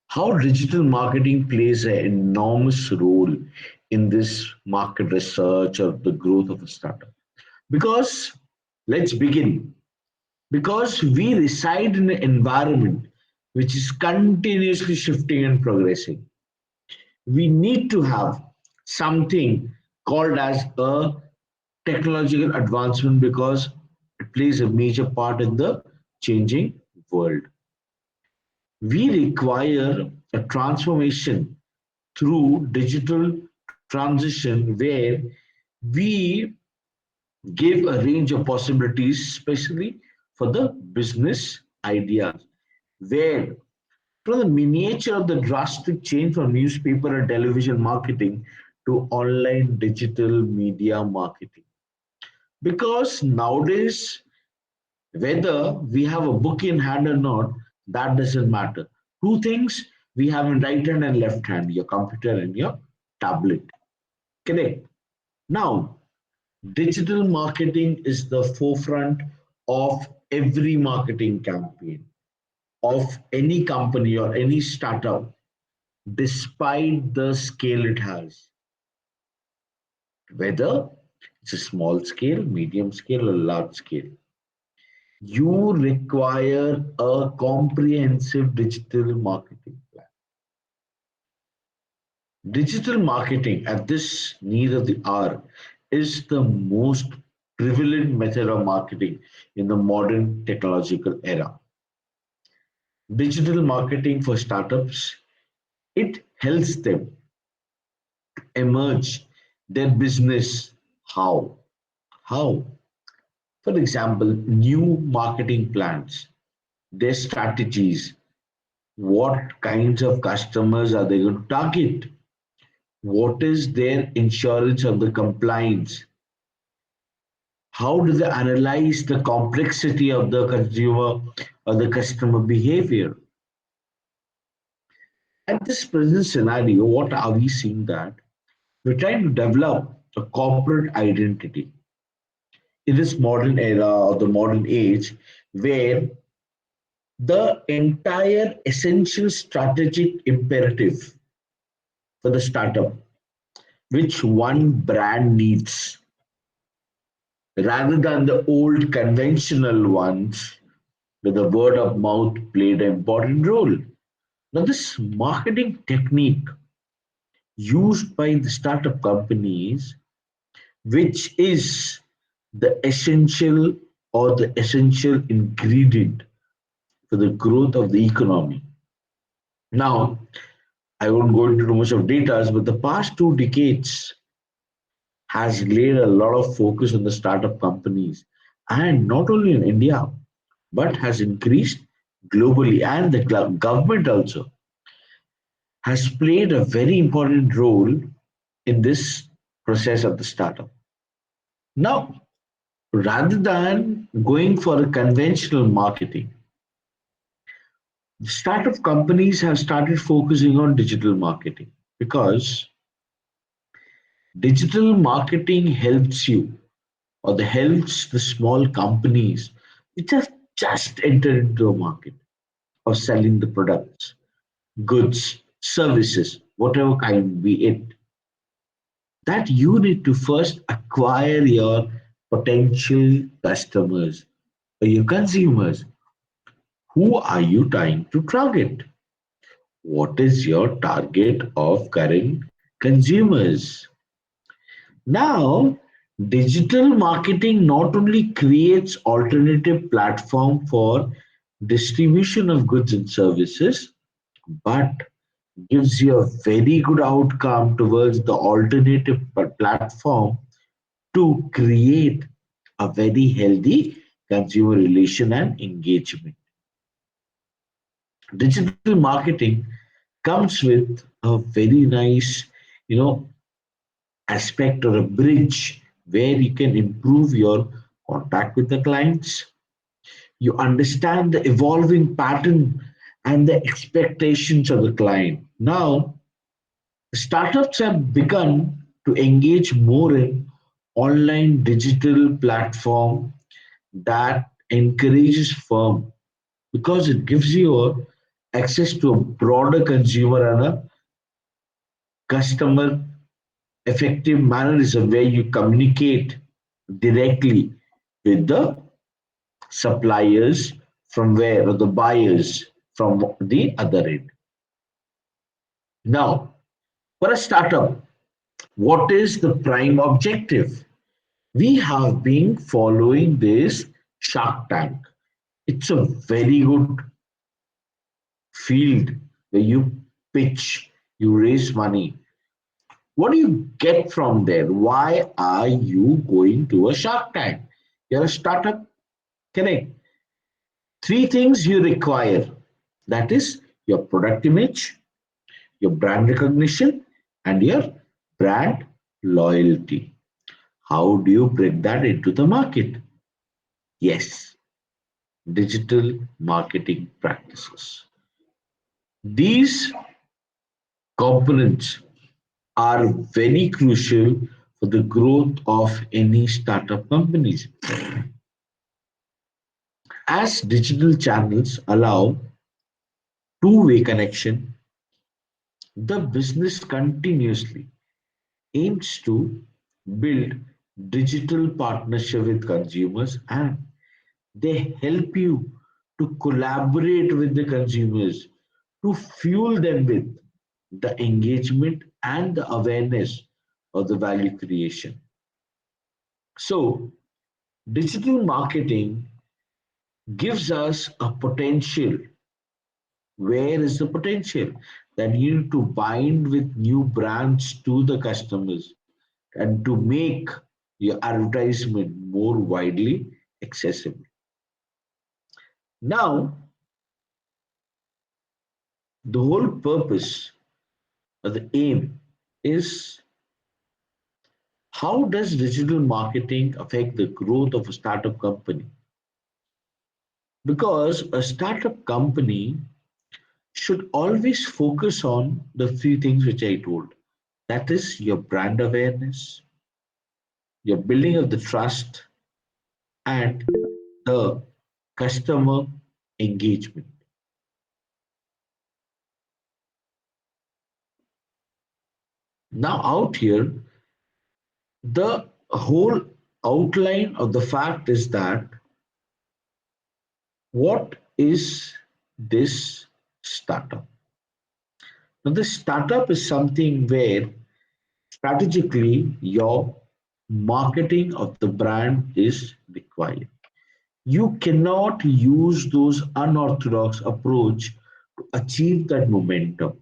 How digital marketing plays an enormous role in this market research or the growth of a startup. Because let's begin. Because we reside in an environment which is continuously shifting and progressing, we need to have something called as a technological advancement because it plays a major part in the changing world. We require a transformation through digital transition where we give a range of possibilities, especially for the business ideas, where from the miniature of the drastic change from newspaper and television marketing to online digital media marketing. Because nowadays, whether we have a book in hand or not, that doesn't matter. Two things we have in right hand and left hand, your computer and your tablet. Correct. Now, digital marketing is the forefront of every marketing campaign of any company or any startup, despite the scale it has, whether it's a small scale, medium scale, or large scale. You require a comprehensive digital marketing plan. Digital marketing at this need of the hour is the most prevalent method of marketing in the modern technological era. Digital marketing for startups, it helps them emerge their business. How? How? For example, new marketing plans, their strategies, what kinds of customers are they going to target? What is their insurance of the compliance? How do they analyze the complexity of the consumer or the customer behavior? At this present scenario, what are we seeing that? We're trying to develop a corporate identity in this modern era or the modern age where the entire essential strategic imperative for the startup, which one brand needs, rather than the old conventional ones, where the word of mouth played an important role. Now, this marketing technique used by the startup companies, which is the essential or the essential ingredient for the growth of the economy. Now, I won't go into too much of details, but the past 2 decades has laid a lot of focus on the startup companies, and not only in India, but has increased globally, and the government also has played a very important role in this process of the startup. Now, rather than going for a conventional marketing, startup companies have started focusing on digital marketing because digital marketing helps you or the helps the small companies which have just entered into a market of selling the products, goods, services, whatever kind be it, that you need to first acquire your potential customers or your consumers. Who are you trying to target? What is your target of current consumers? Now, digital marketing not only creates alternative platform for distribution of goods and services, but gives you a very good outcome towards the alternative platform to create a very healthy consumer relation and engagement. Digital marketing comes with a very nice, you know, aspect or a bridge where you can improve your contact with the clients. You understand the evolving pattern and the expectations of the client. Now, startups have begun to engage more in online digital platform that encourages firm because it gives you access to a broader consumer and a customer effective mannerism where you communicate directly with the suppliers from where or the buyers from the other end. Now, for a startup, what is the prime objective? We have been following this Shark Tank. It's a very good field where you pitch, you raise money. What do you get from there? Why are you going to a Shark Tank? You're a startup, correct? Three things you require, that is your product image, your brand recognition, and your brand loyalty. How do you bring that into the market? Yes, digital marketing practices. These components are very crucial for the growth of any startup companies. As digital channels allow two-way connection, the business continuously aims to build digital partnership with consumers, and they help you to collaborate with the consumers to fuel them with the engagement and the awareness of the value creation. So, digital marketing gives us a potential. Where is the potential? That you need to bind with new brands to the customers and to make your advertisement more widely accessible. Now, the whole purpose or the aim is how does digital marketing affect the growth of a startup company? Because a startup company should always focus on the three things which I told. That is your brand awareness, your building of the trust, and the customer engagement. Now, out here, the whole outline of the fact is that What is this startup? Now, this startup is something where strategically your marketing of the brand is required. You cannot use those unorthodox approach to achieve that momentum.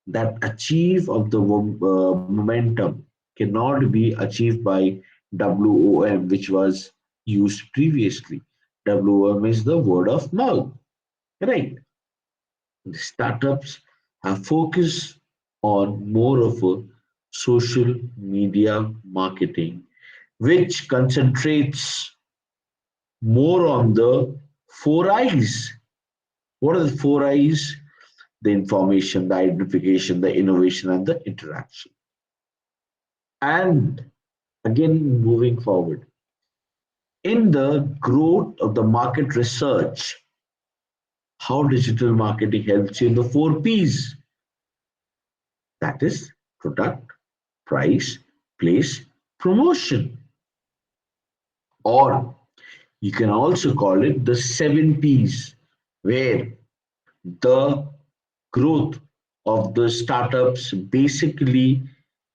That achieve of the momentum cannot be achieved by WOM, which was used previously. WOM is the word of mouth, right? The startups have focused on more of a social media marketing, which concentrates more on the four eyes. What are the four eyes? The information, the identification, the innovation, and the interaction. And again, moving forward, in the growth of the market research, how digital marketing helps you in the four P's, that is, product, price, place, promotion. Or you can also call it the seven P's, where the growth of the startups basically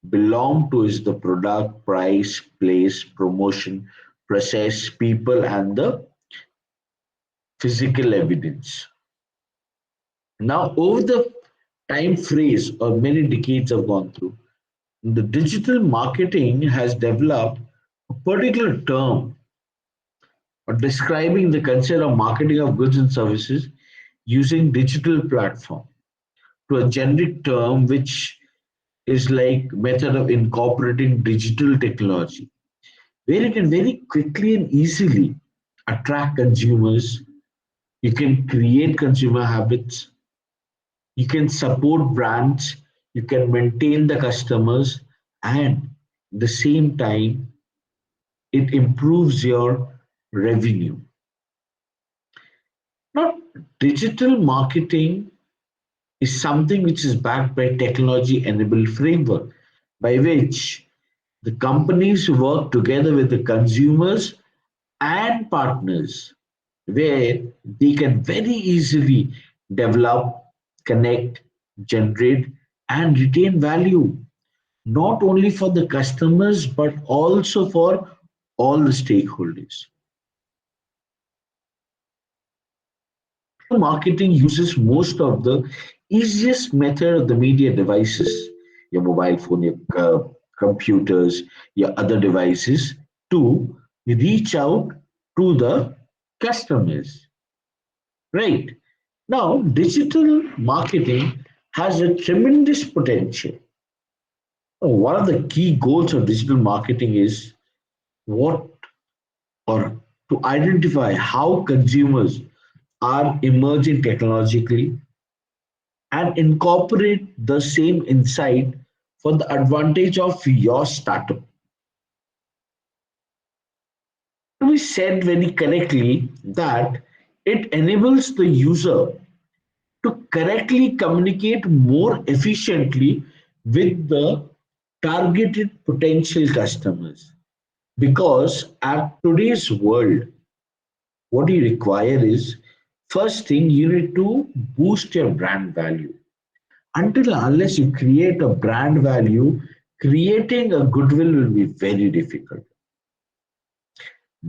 belong to is the product, price, place, promotion, process, people, and the physical evidence. Now, over the time phrase or many decades have gone through, the digital marketing has developed a particular term for describing the concept of marketing of goods and services using digital platform to a generic term which is like method of incorporating digital technology where you can very quickly and easily attract consumers. You can create consumer habits, you can support brands, you can maintain the customers, and at the same time it improves your revenue. Now, digital marketing is something which is backed by technology enabled framework by which the companies work together with the consumers and partners where they can very easily develop, connect, generate, and retain value, not only for the customers but also for all the stakeholders. Marketing uses most of the easiest method of the media devices, your mobile phone, your computers, your other devices, to reach out to the customers. Right. Now, digital marketing has a tremendous potential. One of the key goals of digital marketing is what or to identify how consumers are emerging technologically and incorporate the same insight for the advantage of your startup. We said very correctly that it enables the user to correctly communicate more efficiently with the targeted potential customers. Because at today's world, what you require is first thing you need to boost your brand value. Until unless you create a brand value, creating a goodwill will be very difficult.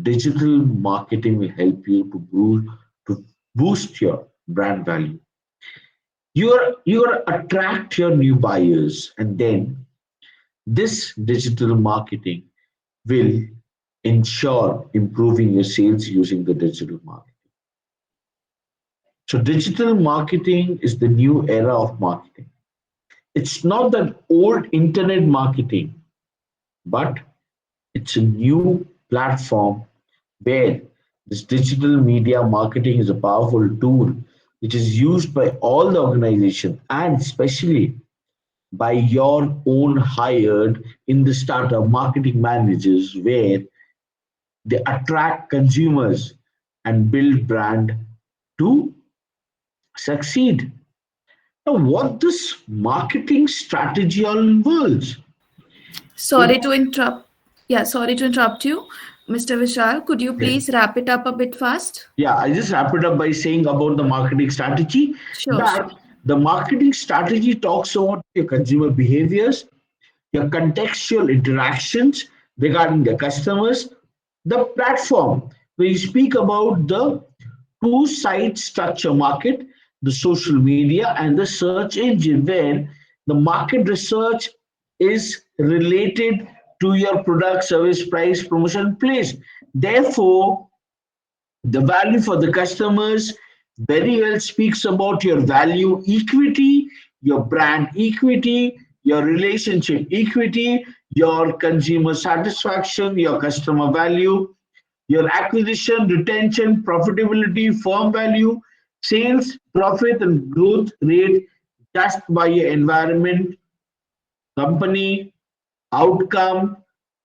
Digital marketing will help you to boost your brand value. You're attract your new buyers, and then this digital marketing will ensure improving your sales using the digital marketing. So digital marketing is the new era of marketing. It's not that old internet marketing, but it's a new platform where this digital media marketing is a powerful tool which is used by all the organization and especially by your own hired in the startup marketing managers where they attract consumers and build brand to succeed. Now, what this marketing strategy all involves? Sorry to interrupt. Yeah, sorry to interrupt you. Mr. Vishal, could you Yes. please wrap it up a bit fast? Yeah, I just wrap it up by saying about the marketing strategy Sure, sure. that the marketing strategy talks about your consumer behaviors, your contextual interactions regarding the customers, the platform where you speak about the two-side structure market, the social media, and the search engine, where the market research is related to your product, service, price, promotion, place. Therefore, the value for the customers very well speaks about your value equity, your brand equity, your relationship equity, your consumer satisfaction, your customer value, your acquisition, retention, profitability, firm value, sales, profit, and growth rate just by your environment, company, outcome,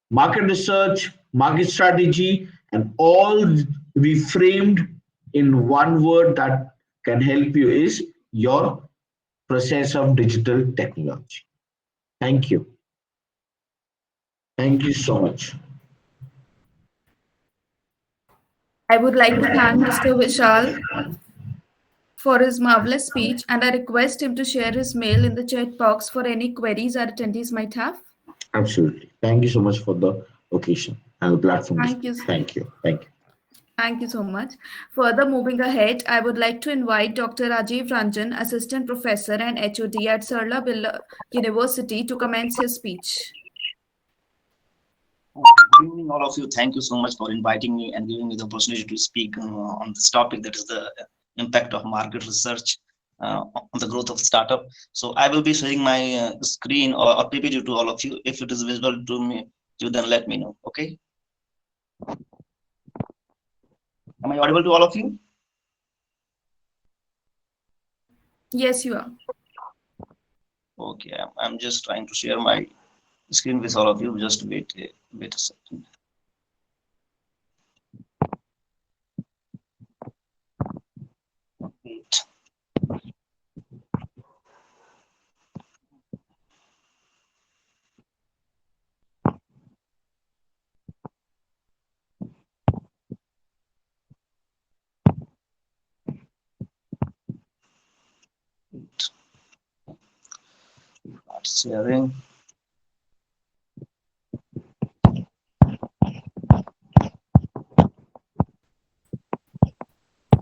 market research, market strategy, and all reframed in one word that can help you is your process of digital technology. Thank you. Thank you so much. I would like to thank Mr. Vishal for his marvelous speech, and I request him to share his mail in the chat box for any queries our attendees might have. Absolutely. Thank you so much for the occasion and the platform. Thank you. Thank you. Thank you. Thank you so much. Further moving ahead, I would like to invite Dr. Rajiv Ranjan, Assistant Professor and HOD at Sarla Billa University, to commence his speech. Good evening, all of you. Thank you so much for inviting me and giving me the opportunity to speak on this topic, that is the impact of market research on the growth of startup. So I will be sharing my screen or PPT to all of you. If it is visible to me, you then let me know. Okay. Am I audible to all of you? Yes, you are. Okay, I'm just trying to share my screen with all of you. Just wait a second. Wait. Start sharing.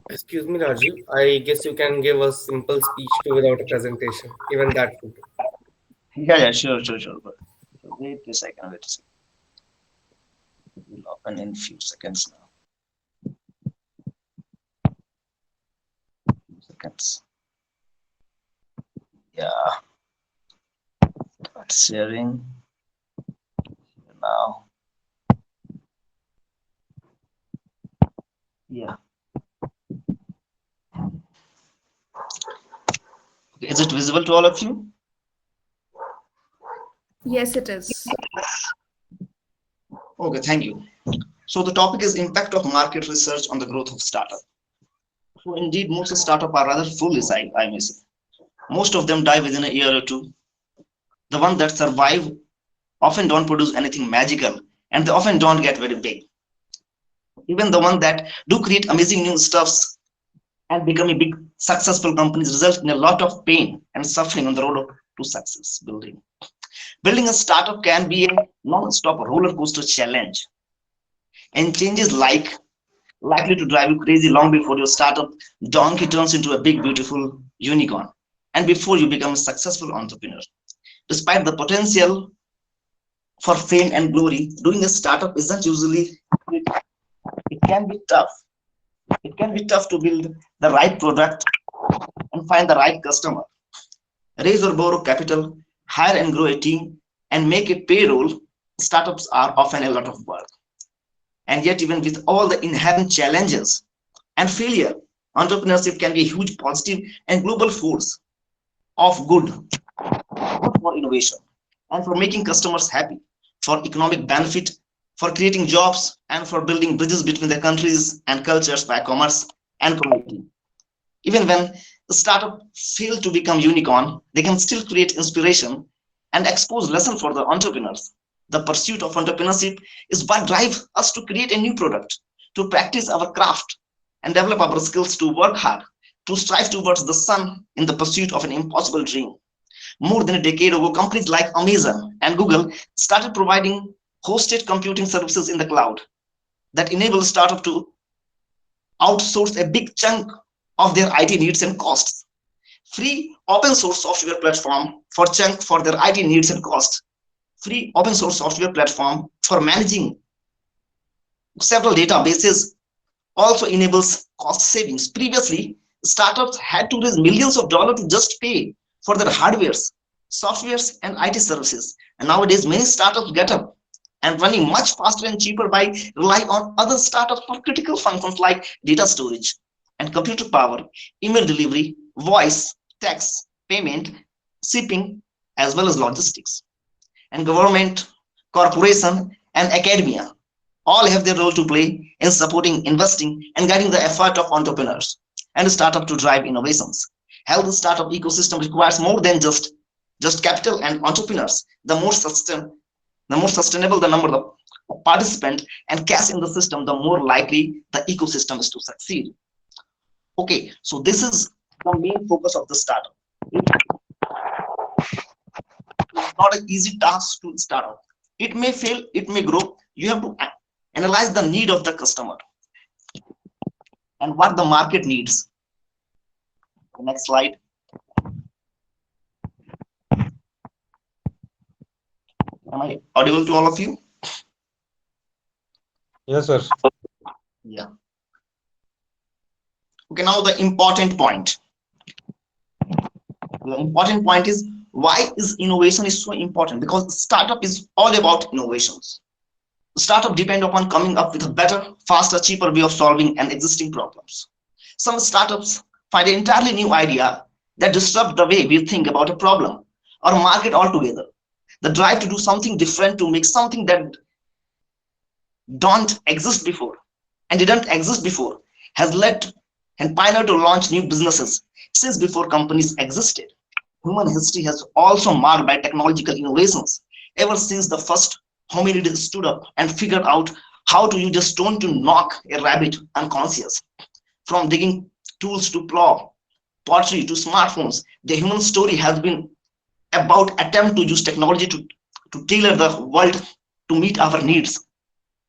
Excuse me, Rajiv. I guess you can give a simple speech too without a presentation. Even that would do. Yeah, sure. But wait a second. It will open in few seconds now. Seconds. Yeah. Start sharing now. Yeah. Okay, is it visible to all of you? Yes, it is. Okay, thank you. So the topic is impact of market research on the growth of startup. So indeed, most startups are rather foolish, I may say. Most of them die within a year or two. The ones that survive often don't produce anything magical, and they often don't get very big. Even the ones that do create amazing new stuffs and become a big successful companies result in a lot of pain and suffering on the road to success building. Building a startup can be a non-stop roller coaster challenge, and changes likely to drive you crazy long before your startup donkey turns into a big beautiful unicorn and before you become a successful entrepreneur. Despite the potential for fame and glory, doing a startup isn't usually it can be tough. It can be tough to build the right product and find the right customer, raise or borrow capital, hire and grow a team, and make a payroll. Startups are often a lot of work. And yet, even with all the inherent challenges and failure, entrepreneurship can be a huge positive and global force of good for innovation and for making customers happy, for economic benefit, for creating jobs, and for building bridges between the countries and cultures by commerce and community. Even when the startup fail to become unicorn, they can still create inspiration and expose lesson for the entrepreneurs. The pursuit of entrepreneurship is what drives us to create a new product, to practice our craft, and develop our skills, to work hard, to strive towards the sun in the pursuit of an impossible dream. More than a decade ago, companies like Amazon and Google started providing hosted computing services in the cloud that enable startups to outsource a big chunk of their IT needs and costs. Free open source software platform for chunk for their IT needs and costs. Free open source software platform for managing several databases also enables cost savings. Previously, startups had to raise millions of dollars to just pay for their hardwares, softwares, and IT services. And nowadays, many startups get up and running much faster and cheaper by relying on other startups for critical functions like data storage and computer power, email delivery, voice, text, payment, shipping, as well as logistics. And government, corporation, and academia all have their role to play in supporting, investing, and guiding the effort of entrepreneurs and startup to drive innovations. Healthy startup ecosystem requires more than just capital and entrepreneurs. The more sustainable the number of participants and cash in the system, the more likely the ecosystem is to succeed. Okay, so this is the main focus of the startup. It's not an easy task to start up. It may fail, it may grow. You have to analyze the need of the customer and what the market needs. The next slide. Am I audible to all of you? Yes, sir. Yeah. Okay, now the important point. The important point is, why is innovation is so important? Because startup is all about innovations. Startup depend upon coming up with a better, faster, cheaper way of solving an existing problems. Some startups find an entirely new idea that disrupt the way we think about a problem or market altogether. The drive to do something different, to make something that don't exist before and didn't exist before, has led and pioneered to launch new businesses since before companies existed. Human history has also marked by technological innovations. Ever since the first hominid stood up and figured out how to use a stone to knock a rabbit unconscious. From digging tools to plow, pottery to smartphones, the human story has been about attempt to use technology to tailor the world to meet our needs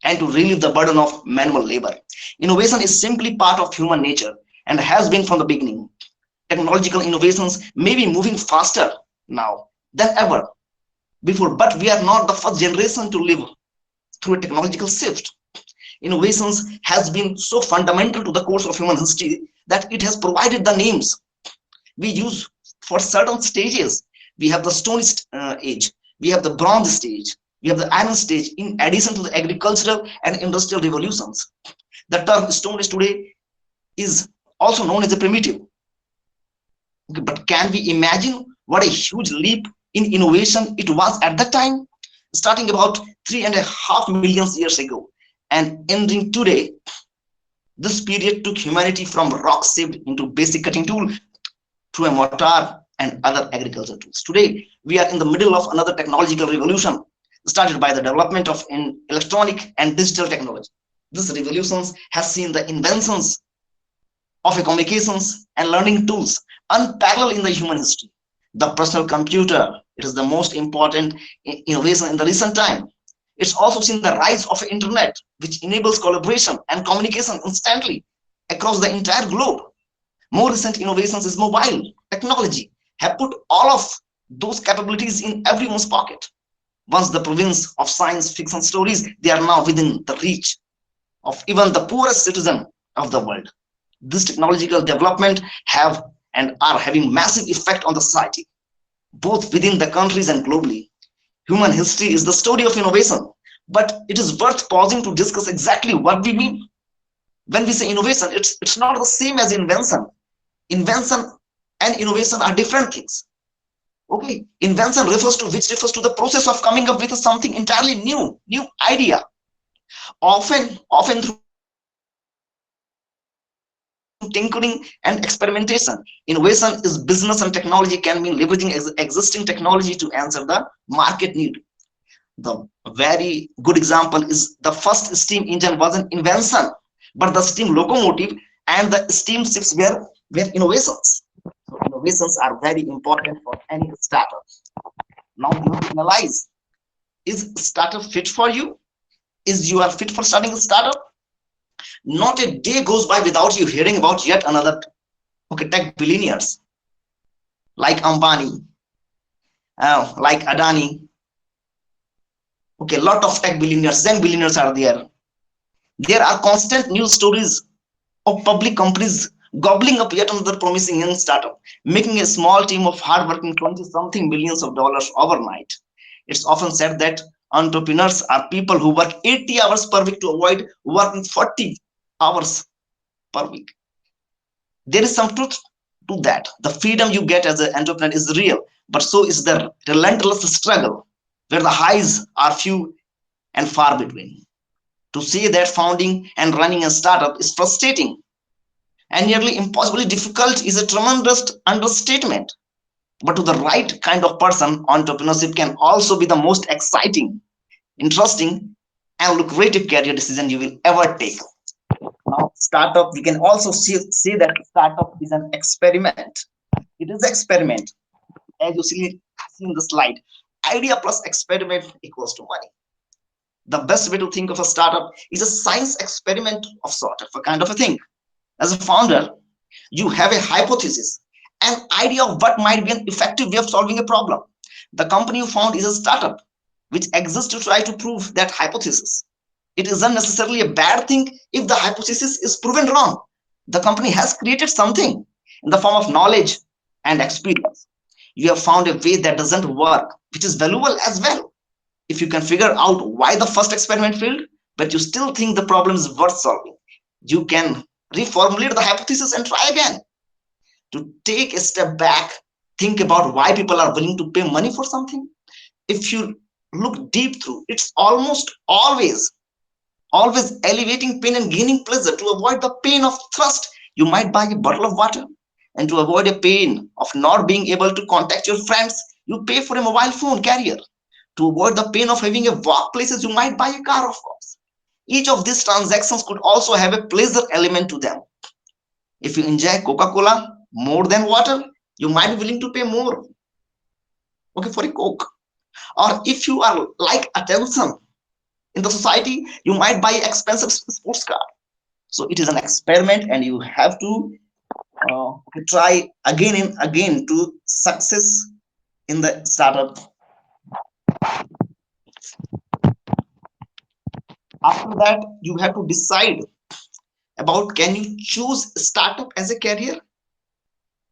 and to relieve the burden of manual labor. Innovation is simply part of human nature and has been from the beginning. Technological innovations may be moving faster now than ever before, but we are not the first generation to live through a technological shift. Innovations has been so fundamental to the course of human history that it has provided the names we use for certain stages. We have the Stone Age, we have the Bronze Stage, we have the Iron Stage, in addition to the agricultural and industrial revolutions. The term Stone Age today is also known as a primitive. Okay, but can we imagine what a huge leap in innovation it was at that time, starting about 3.5 million years ago and ending today? This period took humanity from rock shaped into basic cutting tool to a mortar and other agricultural tools. Today, we are in the middle of another technological revolution started by the development of electronic and digital technology. This revolution has seen the inventions of communications and learning tools unparalleled in the human history. The personal computer, it is the most important innovation in the recent time. It's also seen the rise of internet, which enables collaboration and communication instantly across the entire globe. More recent innovations is mobile technology have put all of those capabilities in everyone's pocket. Once the province of science fiction stories, they are now within the reach of even the poorest citizen of the world. This technological development have and are having massive effect on the society, both within the countries and globally. Human history is the story of innovation, but it is worth pausing to discuss exactly what we mean. When we say innovation, it's not the same as invention. Invention and innovation are different things. Okay, invention refers to the process of coming up with something entirely new idea, often through tinkering and experimentation. Innovation is business and technology can mean leveraging existing technology to answer the market need. The very good example is the first steam engine was an invention, but the steam locomotive and the steam ships were innovations. So innovations are very important for any startup. Now you have to analyze, is startup fit for you? Is you are fit for starting a startup? Not a day goes by without you hearing about yet another tech billionaires like Ambani, like Adani. Lot of tech billionaires, then billionaires are there. There are constant news stories of public companies gobbling up yet another promising young startup, making a small team of hardworking 20-something millions of dollars overnight. It's often said that entrepreneurs are people who work 80 hours per week to avoid working 40 hours per week. There is some truth to that. The freedom you get as an entrepreneur is real, but so is the relentless struggle where the highs are few and far between. To say that founding and running a startup is frustrating and nearly impossibly difficult is a tremendous understatement. But to the right kind of person, entrepreneurship can also be the most exciting, interesting, and lucrative career decision you will ever take. Now, startup, we can also say that startup is an experiment. It is an experiment, as you see in the slide. Idea plus experiment equals to money. The best way to think of a startup is a science experiment of sort of a kind of a thing. As a founder, you have a hypothesis, an idea of what might be an effective way of solving a problem. The company you found is a startup which exists to try to prove that hypothesis. It isn't necessarily a bad thing if the hypothesis is proven wrong. The company has created something in the form of knowledge and experience. You have found a way that doesn't work, which is valuable as well. If you can figure out why the first experiment failed, but you still think the problem is worth solving, you can reformulate the hypothesis and try again. To take a step back, think about why people are willing to pay money for something. If you look deep through, it's almost always elevating pain and gaining pleasure. To avoid the pain of thirst, you might buy a bottle of water. And to avoid a pain of not being able to contact your friends, you pay for a mobile phone carrier. To avoid the pain of having a workplaces, you might buy a car, of course. Each of these transactions could also have a pleasure element to them. If you enjoy Coca-Cola more than water, you might be willing to pay more, for a Coke. Or if you are like attention in the society, you might buy expensive sports car. So it is an experiment, and you have to try again and again to success in the startup. After that, you have to decide about, can you choose startup as a career?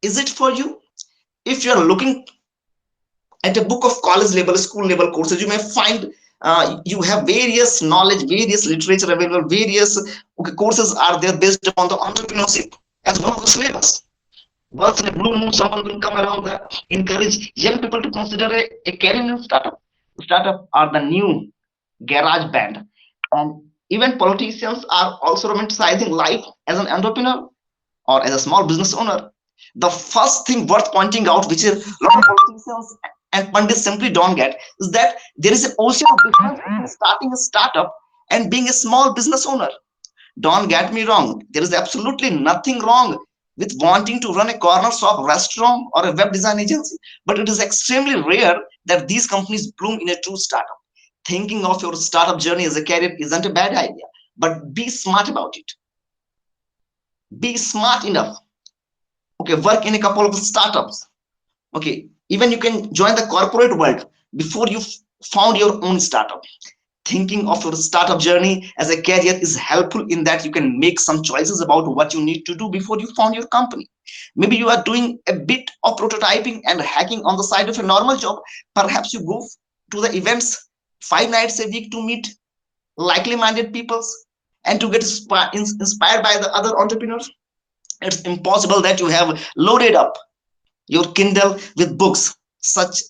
Is it for you? If you are looking at a book of college level, school level courses, you may find you have various knowledge, various literature available, various courses are there based upon the entrepreneurship as one of the syllabus. Once in a blue moon, someone will come around that encourage young people to consider a career in startup. Startup are the new garage band, and even politicians are also romanticizing life as an entrepreneur or as a small business owner. The first thing worth pointing out, which is a lot of politicians and pundits simply don't get, is that there is an ocean of difference between starting a startup and being a small business owner. Don't get me wrong, there is absolutely nothing wrong with wanting to run a corner shop, restaurant, or a web design agency, but it is extremely rare that these companies bloom in a true startup. Thinking of your startup journey as a career isn't a bad idea, but be smart about it. Be smart enough. Work in a couple of startups. Even you can join the corporate world before you found your own startup. Thinking of your startup journey as a career is helpful in that you can make some choices about what you need to do before you found your company. Maybe you are doing a bit of prototyping and hacking on the side of a normal job. Perhaps you go to the events 5 nights a week to meet likely minded people and to get inspired by the other entrepreneurs. It's impossible that you have loaded up your Kindle with books such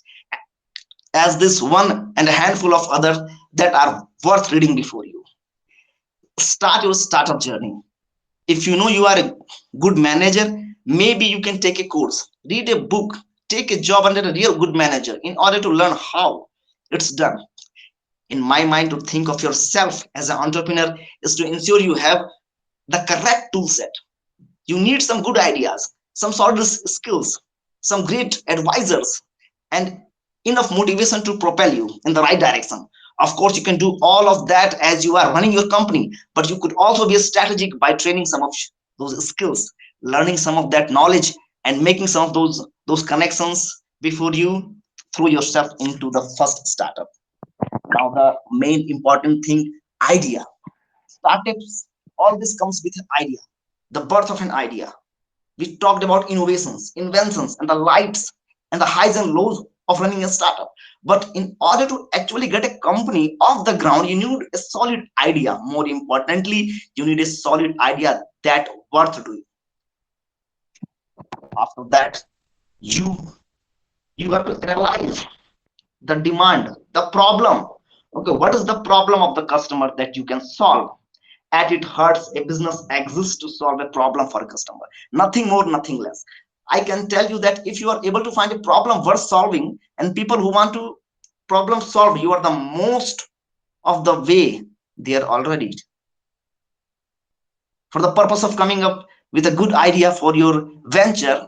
as this one and a handful of others that are worth reading before you start your startup journey. If you know you are a good manager, maybe you can take a course, read a book, take a job under a real good manager in order to learn how it's done. In my mind, to think of yourself as an entrepreneur is to ensure you have the correct tool set. You need some good ideas, some solid skills, some great advisors, and enough motivation to propel you in the right direction. Of course, you can do all of that as you are running your company, but you could also be strategic by training some of those skills, learning some of that knowledge, and making some of those connections before you throw yourself into the first startup. Now, the main important thing, idea. Startups, all this comes with an idea, the birth of an idea. We talked about innovations, inventions, and the lights and the highs and lows of running a startup. But in order to actually get a company off the ground, you need a solid idea. More importantly, you need a solid idea that worth doing. After that, you you have to analyze the demand, the problem. Okay, what is the problem of the customer that you can solve? At its heart, a business exists to solve a problem for a customer. Nothing more, nothing less. I can tell you that if you are able to find a problem worth solving and people who want to problem solve, you are the most of the way there already. For the purpose of coming up with a good idea for your venture,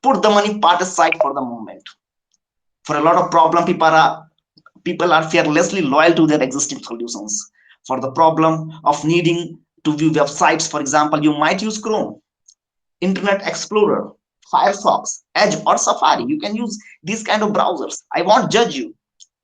put the money part aside for the moment. For a lot of problem, people are fearlessly loyal to their existing solutions. For the problem of needing to view websites, for example, you might use Chrome, Internet Explorer, Firefox, Edge, or Safari. You can use these kind of browsers. I won't judge you.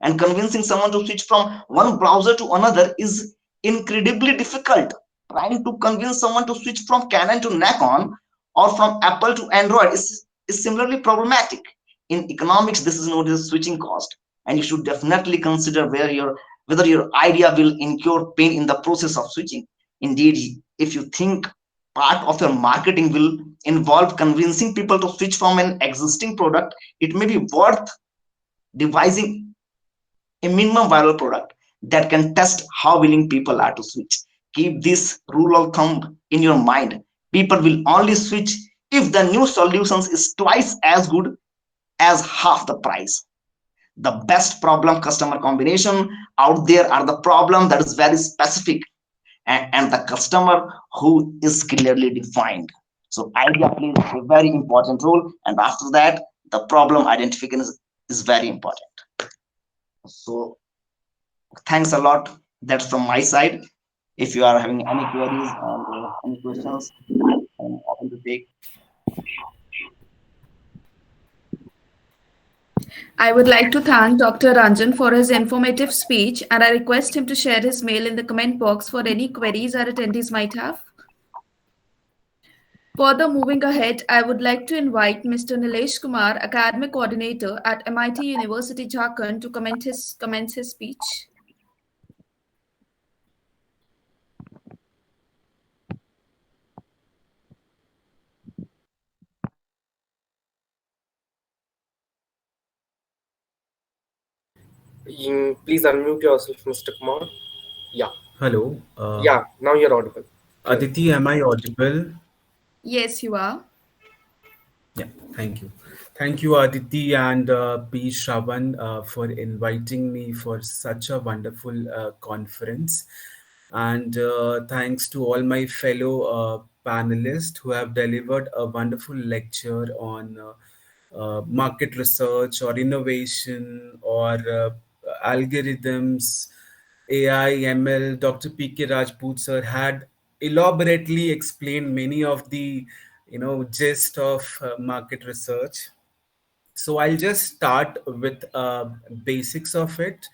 And convincing someone to switch from one browser to another is incredibly difficult. Trying to convince someone to switch from Canon to Nikon or from Apple to Android is similarly problematic. In economics, this is known as switching cost, and you should definitely consider whether your idea will incur pain in the process of switching. Indeed, if you think part of your marketing will involve convincing people to switch from an existing product, it may be worth devising a minimum viable product that can test how willing people are to switch. Keep this rule of thumb in your mind. People will only switch if the new solutions is twice as good as half the price. The best problem customer combination out there are the problem that is very specific and the customer who is clearly defined. So idea plays a very important role, and after that, the problem identification is very important. So thanks a lot. That's from my side. If you are having any queries and any questions, I'm open to take. I would like to thank Dr. Ranjan for his informative speech, and I request him to share his mail in the comment box for any queries our attendees might have. Further moving ahead, I would like to invite Mr. Nilesh Kumar, Academic Coordinator at MIT University, Jharkhand, to commence his speech. Please unmute yourself, Mr. Kumar. Yeah. Hello. Yeah, now you're audible. Aditi, am I audible? Yes, you are. Yeah, thank you. Thank you, Aditi and P. Shravan, for inviting me for such a wonderful conference. And thanks to all my fellow panelists who have delivered a wonderful lecture on market research or innovation or algorithms, AI, ML. Dr. P.K. Rajput sir had elaborately explained many of the gist of market research. So I'll just start with basics of it.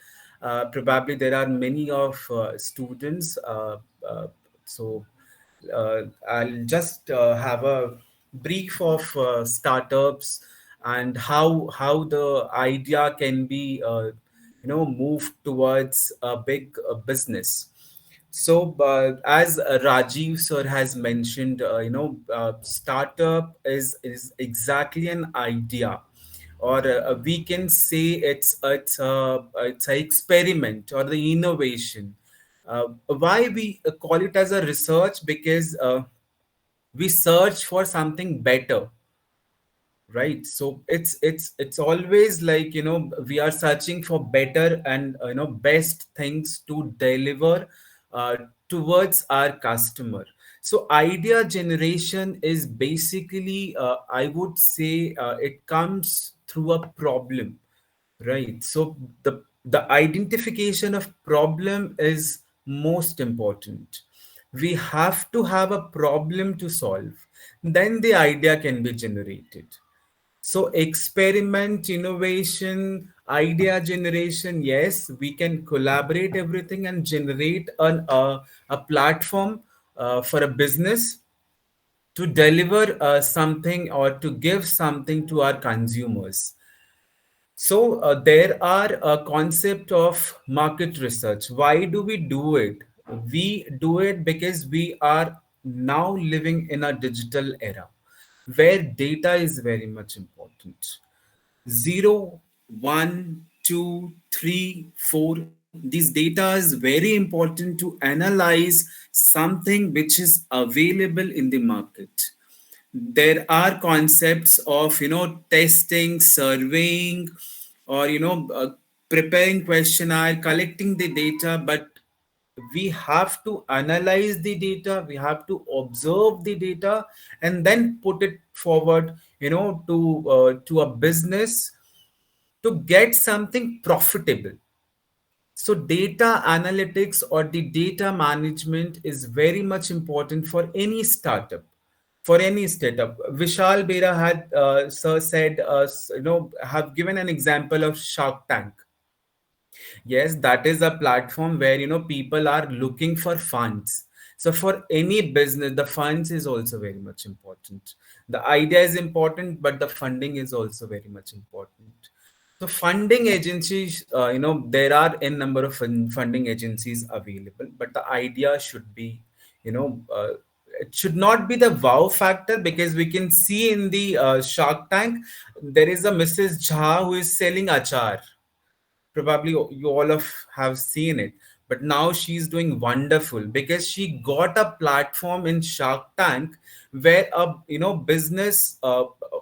Probably there are many of students. So I'll just have a brief of startups and how the idea can be moved towards a big business. So, as Rajiv sir has mentioned, startup is exactly an idea, or we can say it's a experiment or the innovation. Why we call it as a research? Because we search for something better. right? So it's always like, we are searching for better and best things to deliver uh, towards our customer. So idea generation is basically, I would say, it comes through a problem, right? So the identification of problem is most important. We have to have a problem to solve, then the idea can be generated. So experiment, innovation, idea generation, yes, we can collaborate everything and generate a platform for a business to deliver something or to give something to our consumers. So there are a concept of market research. Why do we do it? We do it because we are now living in a digital era where data is very much important. Zero, one, two, three, four. These data is very important to analyze something which is available in the market. There are concepts of testing, surveying, or preparing questionnaire, collecting the data, but we have to analyze the data, we have to observe the data, and then put it forward to a business to get something profitable. So data analytics or the data management is very much important for any startup. For any startup, Vishal Veera had sir said, have given an example of Shark Tank. Yes, that is a platform where people are looking for funds. So for any business, the funds is also very much important. The idea is important, but the funding is also very much important. So funding agencies, there are n number of funding agencies available, but the idea should be, you know, uh, it should not be the wow factor, because we can see in the Shark Tank, there is a Mrs. Jha who is selling achar. Probably you all of have seen it, but now she's doing wonderful because she got a platform in Shark Tank where a business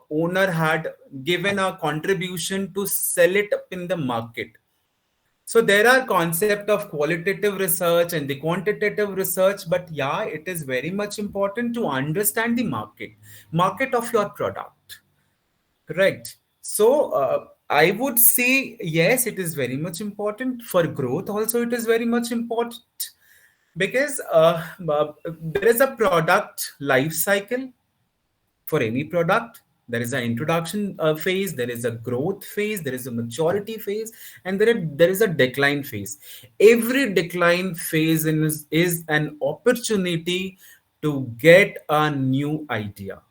owner had given a contribution to sell it up in the market. So there are concept of qualitative research and the quantitative research, but yeah, it is very much important to understand the market of your product. Correct. So I would say yes, it is very much important for growth. Also, it is very much important because there is a product life cycle for any product. There is an introduction phase, there is a growth phase, there is a maturity phase, and there is a decline phase. Every decline phase is an opportunity to get a new idea.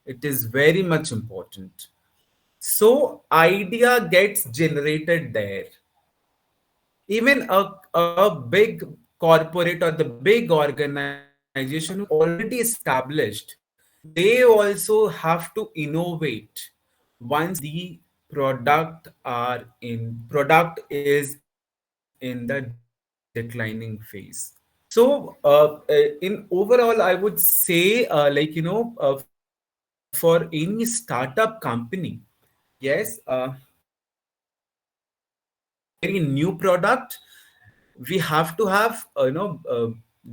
It is very much important. So idea gets generated there. Even a big corporate or the big organization who is already established, they also have to innovate once the product is in the declining phase. So in overall, I would say for any startup company, yes, for any new product, we have to have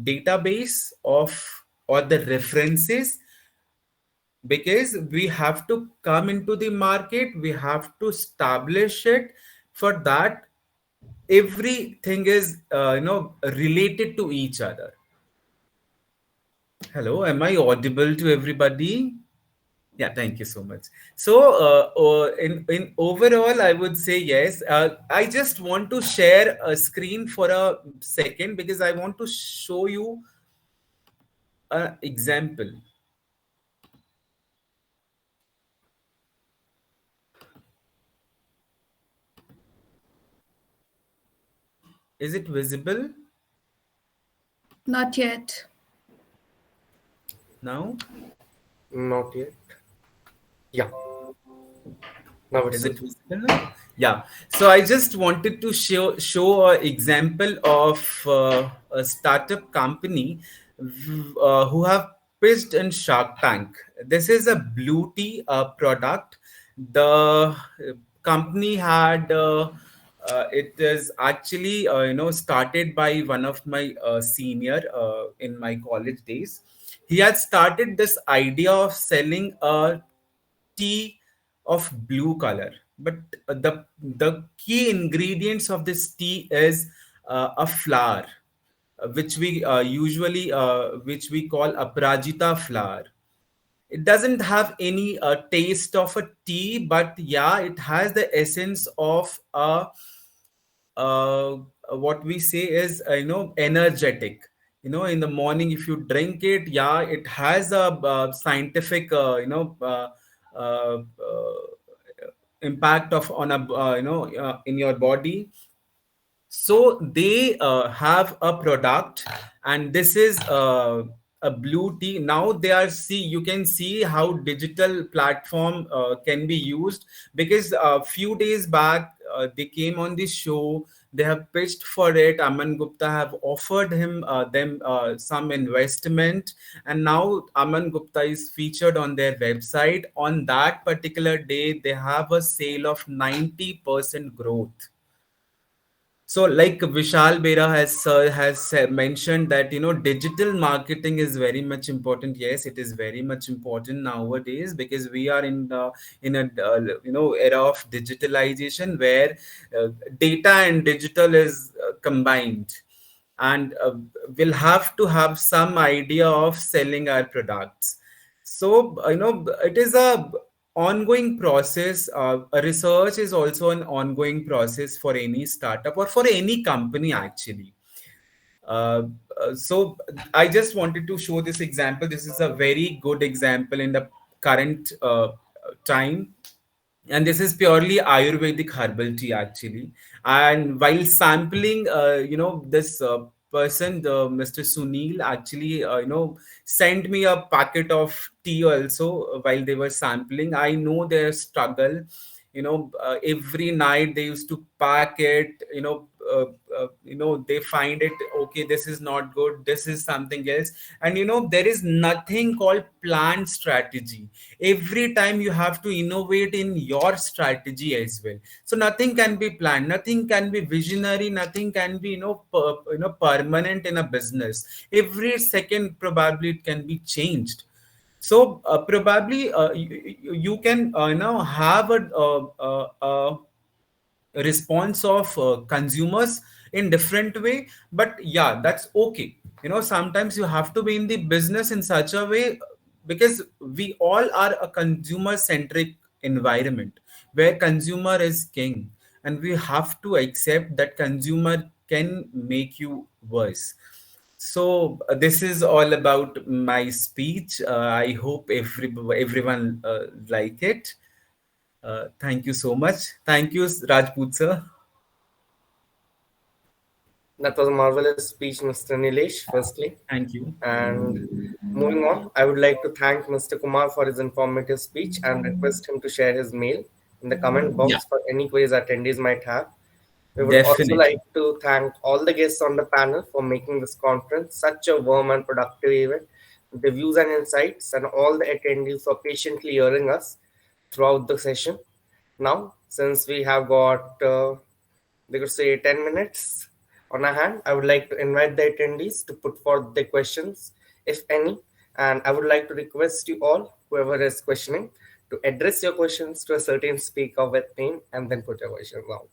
database of or the references, because we have to come into the market, we have to establish it. For that, everything is related to each other. Hello, am I audible to everybody? Yeah, thank you so much. So, in overall, I would say yes. I just want to share a screen for a second because I want to show you an example. Is it visible Not yet. now? Not yet. Yeah, now it's Is it visible. visible now? Yeah. So I just wanted to show an example of a startup company who have pitched in Shark Tank. This is a blue tea product. The company had it is actually started by one of my senior in my college days. He had started this idea of selling a tea of blue color, but the key ingredients of this tea is a flower, which we usually which we call aprajita flower. It doesn't have any taste of a tea, but yeah, it has the essence of a uh, what we say is energetic. In the morning if you drink it, yeah, it has a scientific uh, uh, impact of on a in your body. So they have a product, and this is a blue tea. Now they are see you can see how digital platform can be used, because a few days back they came on this show. They have pitched for it. Aman Gupta have offered him them some investment, and now Aman Gupta is featured on their website. On that particular day, they have a sale of 90% growth. So, like Vishal Veera has mentioned that digital marketing is very much important. Yes, it is very much important nowadays, because we are in a era of digitalization where data and digital is combined, and we'll have to have some idea of selling our products. So it is a ongoing process. A research is also an ongoing process for any startup or for any company actually. uh, so I just wanted to show this example. This is a very good example in the current time, and this is purely ayurvedic herbal tea actually. And while sampling this person, the Mr. Sunil, actually sent me a packet of tea also. While they were sampling, I know their struggle. Every night they used to pack it. They find it, okay, this is not good, this is something else. And there is nothing called planned strategy. Every time you have to innovate in your strategy as well. So nothing can be planned, nothing can be visionary, nothing can be permanent in a business. Every second probably it can be changed. So probably you can have a response of consumers in different way. But yeah, that's okay. Sometimes you have to be in the business in such a way, because we all are a consumer centric environment where consumer is king, and we have to accept that consumer can make you worse. So this is all about my speech. I hope everyone like it. Thank you so much. Thank you, Rajput sir. That was a marvelous speech, Mr. Nilesh, firstly. Thank you. And moving on, I would like to thank Mr. Kumar for his informative speech and request him to share his mail in the comment Yeah, box for any quiz attendees might have. We would also definitely. like to thank all the guests on the panel for making this conference such a warm and productive event. The views and insights, and all the attendees for patiently hearing us throughout the session. Now, since we have got, they could say, 10 minutes on our hand, I would like to invite the attendees to put forth their questions, if any. And I would like to request you all, whoever is questioning, to address your questions to a certain speaker with name and then put your questions out.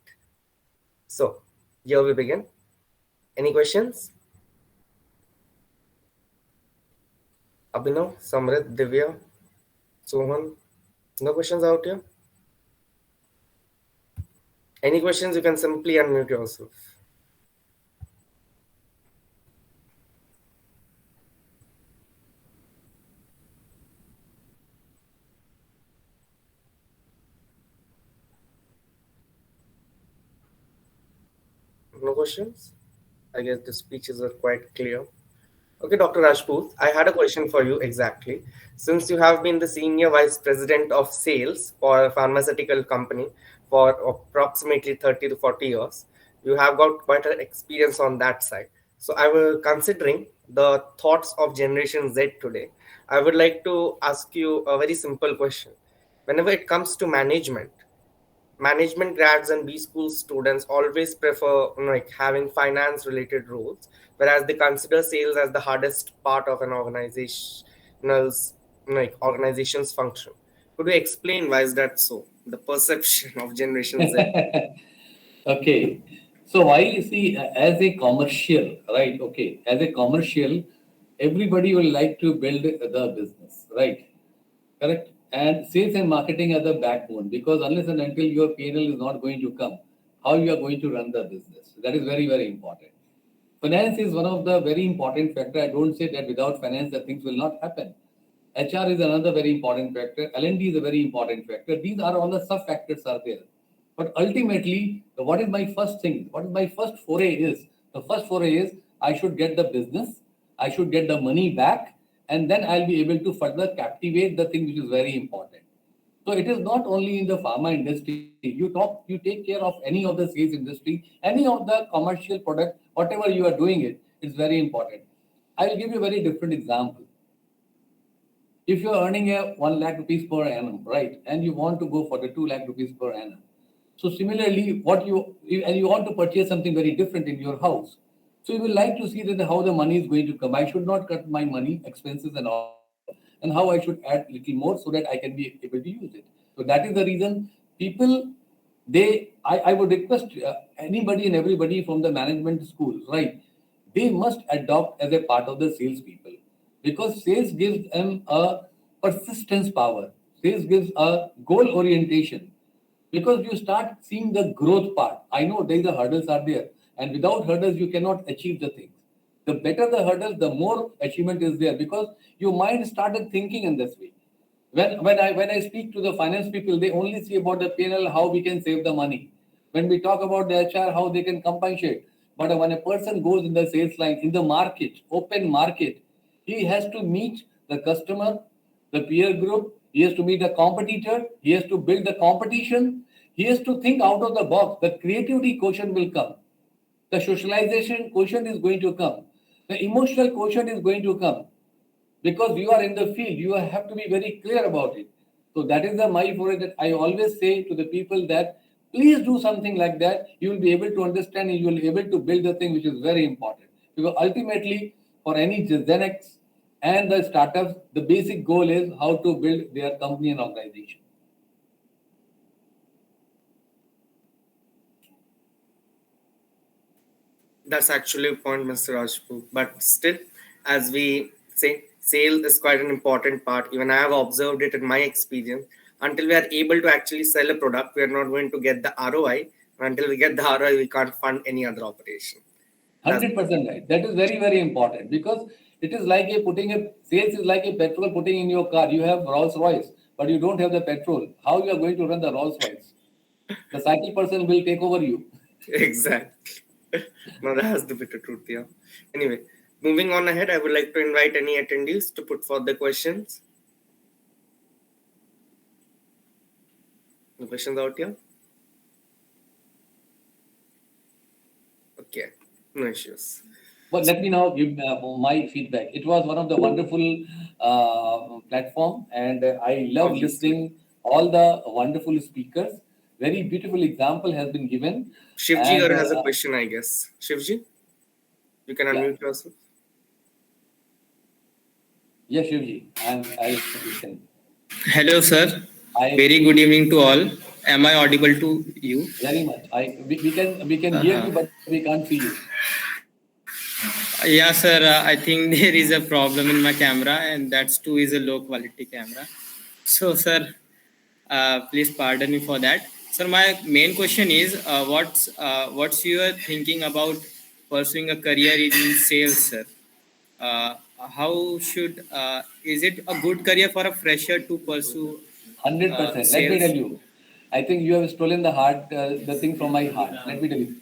So, here we begin. Any questions? Abhinav, Samrit, Divya, Sohan? No questions out here? Any questions, you can simply unmute yourself. No questions? I guess the speeches were quite clear. Okay, Dr. Rajput, I had a question for you exactly. Since you have been the Senior Vice President of Sales for a pharmaceutical company for approximately 30 to 40 years, you have got quite an experience on that side. So I was considering the thoughts of Generation Z today. I would like to ask you a very simple question. Whenever it comes to management grads and B school students always prefer like having finance related roles, whereas they consider sales as the hardest part of an organization's function. Could you explain why is that so? The perception of Generation Z. Okay. So why you see as a commercial, right? Okay, as a commercial, everybody will like to build the business, right? Correct. And sales and marketing are the backbone because unless and until your P&L is not going to come, how you are going to run the business? That is very, very important. Finance is one of the very important factor. I don't say that without finance the things will not happen. HR is another very important factor. L&D is a very important factor. These are all the sub factors are there. But ultimately, what is my first thing? What is my first foray is? The first foray is I should get the business, I should get the money back, and then I'll be able to further captivate the thing which is very important. So it is not only in the pharma industry. You take care of any of the sales industry, any of the commercial product, whatever you are doing it, it's very important. I will give you a very different example. If you are earning a 1 lakh rupees per annum, right, and you want to go for the 2 lakh rupees per annum. So similarly, and you want to purchase something very different in your house. So you will like to see that how the money is going to come. I should not cut my money, expenses and all, and how I should add little more so that I can be able to use it. So that is the reason people, I would request anybody and everybody from the management schools, right? They must adopt as a part of the salespeople because sales gives them a persistence power. Sales gives a goal orientation because you start seeing the growth part. I know there the hurdles are there, and without hurdles you cannot achieve the things. The better the hurdles, the more achievement is there because your mind started thinking in this way. When I speak to the finance people, they only see about the P&L, how we can save the money. When we talk about the HR, how they can compensate. But when a person goes in the sales line, in the market, open market, he has to meet the customer, the peer group, he has to meet the competitor, he has to build the competition, he has to think out of the box. The creativity quotient will come. The socialization quotient is going to come. The emotional quotient is going to come because you are in the field. You have to be very clear about it. So that is the my foray that I always say to the people that please do something like that. You will be able to understand and you will be able to build the thing which is very important. Because ultimately, for any Gen X and the startups, the basic goal is how to build their company and organization. That's actually a point, Mr. Rajput. But still, as we say, sale is quite an important part. Even I have observed it in my experience. Until we are able to actually sell a product, we are not going to get the ROI. Until we get the ROI, we can't fund any other operation. 100% right. That is very, very important because it is like sales is like a petrol putting in your car. You have Rolls Royce, but you don't have the petrol. How you are going to run the Rolls Royce? The cycle person will take over you. Exactly. No, that has the bitter truth, yeah. Anyway, moving on ahead, I would like to invite any attendees to put forth the questions. The questions out here? Okay, no issues. Well, let me now give my feedback. It was one of the wonderful platform, and I love listening all the wonderful speakers. Very beautiful example has been given. Shivji has a question, I guess. Shivji, you can unmute yourself. Yes, Shivji, I listen. Hello, sir. Very good evening to all. Am I audible to you? Very much. We can hear you, but we can't see you. Yeah, sir. I think there is a problem in my camera, and that's too is a low quality camera. So, sir, please pardon me for that. Sir, my main question is, what's your thinking about pursuing a career in sales, sir? How should is it a good career for a fresher to pursue 100%. Let me tell you. I think you have stolen the thing from my heart. Let me tell you.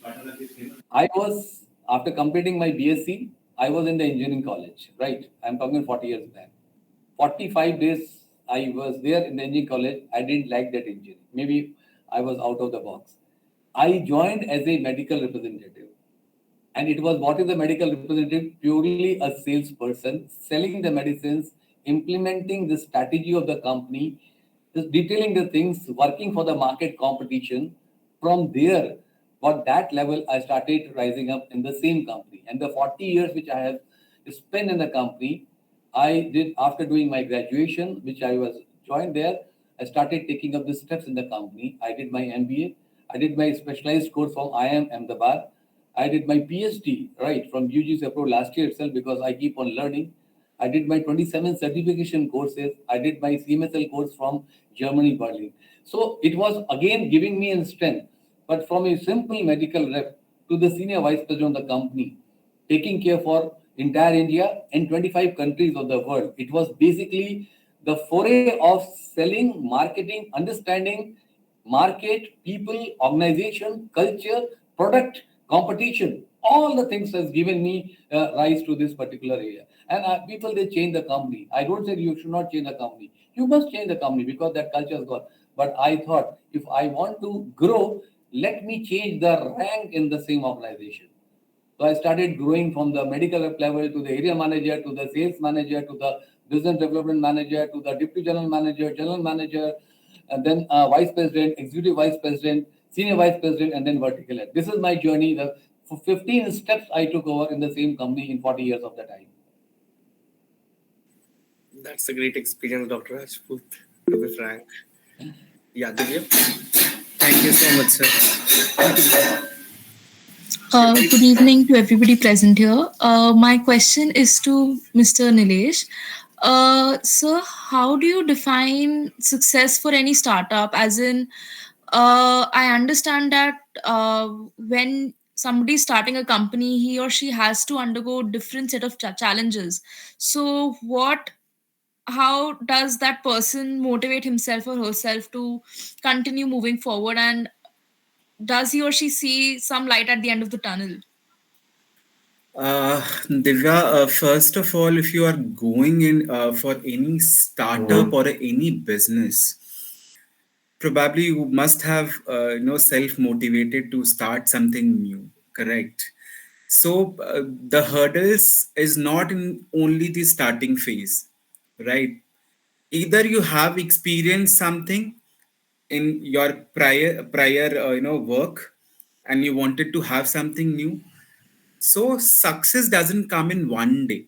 After completing my BSc, I was in the engineering college, right? I'm talking 40 years back. 45 days I was there in the engineering college. I didn't like that engineering. Maybe I was out of the box. I joined as a medical representative. And it was what is the medical representative? Purely a salesperson selling the medicines, implementing the strategy of the company, just detailing the things, working for the market competition. From there, for that level, I started rising up in the same company. And the 40 years which I have spent in the company, I did after doing my graduation, which I was joined there. I started taking up the steps in the company. I did my MBA. I did my specialized course from IIM Ahmedabad. I did my PhD right from UGC approved last year itself because I keep on learning. I did my 27 certification courses. I did my CMSL course from Germany, Berlin. So it was again giving me a strength. But from a simple medical rep to the senior vice president of the company, taking care for entire India and 25 countries of the world. It was basically the foray of selling, marketing, understanding market, people, organization, culture, product, competition. All the things has given me rise to this particular area. And people, they change the company. I don't say you should not change the company. You must change the company because that culture is gone. But I thought if I want to grow, let me change the rank in the same organization. So I started growing from the medical rep level to the area manager, to the sales manager, to the business development manager, to the deputy general manager, and then vice president, executive vice president, senior vice president, and then vertical head. This is my journey. The 15 steps I took over in the same company in 40 years of the time. That's a great experience, Dr. Rajput, to be frank. Yeah, Divya? Thank you so much, sir. Good evening to everybody present here. My question is to Mr. Nilesh. Sir, how do you define success for any startup? As in, I understand that when somebody is starting a company, he or she has to undergo different set of challenges. So, how does that person motivate himself or herself to continue moving forward, and does he or she see some light at the end of the tunnel? Divya, first of all, if you are going in for any startup or any business, probably you must have self motivated to start something new, correct? So the hurdles is not in only the starting phase, right? Either you have experienced something in your prior work, and you wanted to have something new. So success doesn't come in one day.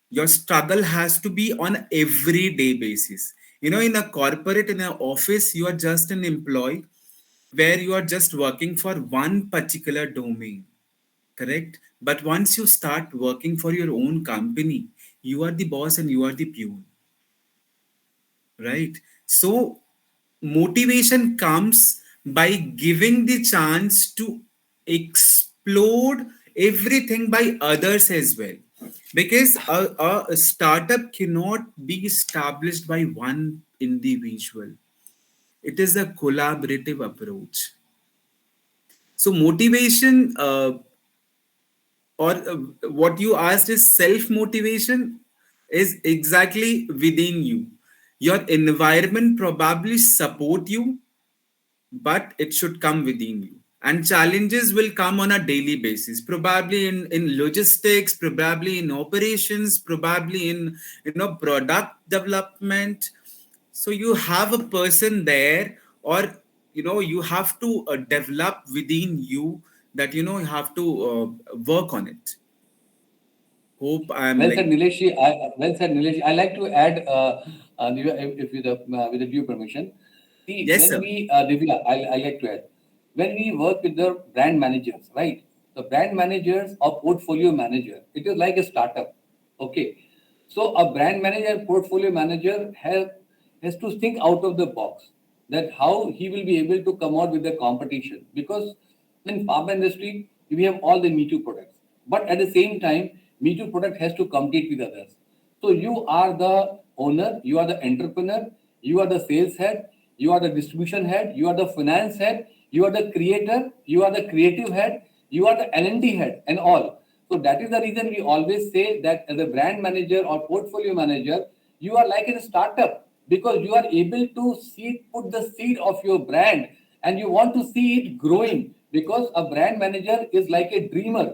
Your struggle has to be on everyday basis. In a corporate, in an office, you are just an employee where you are just working for one particular domain, correct? But once you start working for your own company, you are the boss and you are the peon, right? So motivation comes by giving the chance to explode everything by others as well, because a startup cannot be established by one individual. It is a collaborative approach. So motivation, or what you asked is self motivation, is exactly within you. Your environment probably support you, but it should come within you. And challenges will come on a daily basis, probably in logistics, probably in operations, probably in product development. So you have a person there, or you have to develop within you, that you have to work on it. Hope I am Well like. said, Nilesh. Well said, Nilesh. I like to add, if with the due permission. See, Yes, when sir. we, Divya, I like to add, when we work with the brand managers, right? The brand managers or portfolio manager, it is like a startup. Okay. So a brand manager, portfolio manager has to think out of the box, that how he will be able to come out with the competition. Because in pharma industry, we have all the Me Too products. But at the same time, Me Too product has to compete with others. So you are the owner, you are the entrepreneur, you are the sales head, you are the distribution head, you are the finance head, you are the creator, you are the creative head, you are the L&D head, and all. So that is the reason we always say that as a brand manager or portfolio manager, you are like a startup, because you are able to put the seed of your brand, and you want to see it growing, because a brand manager is like a dreamer.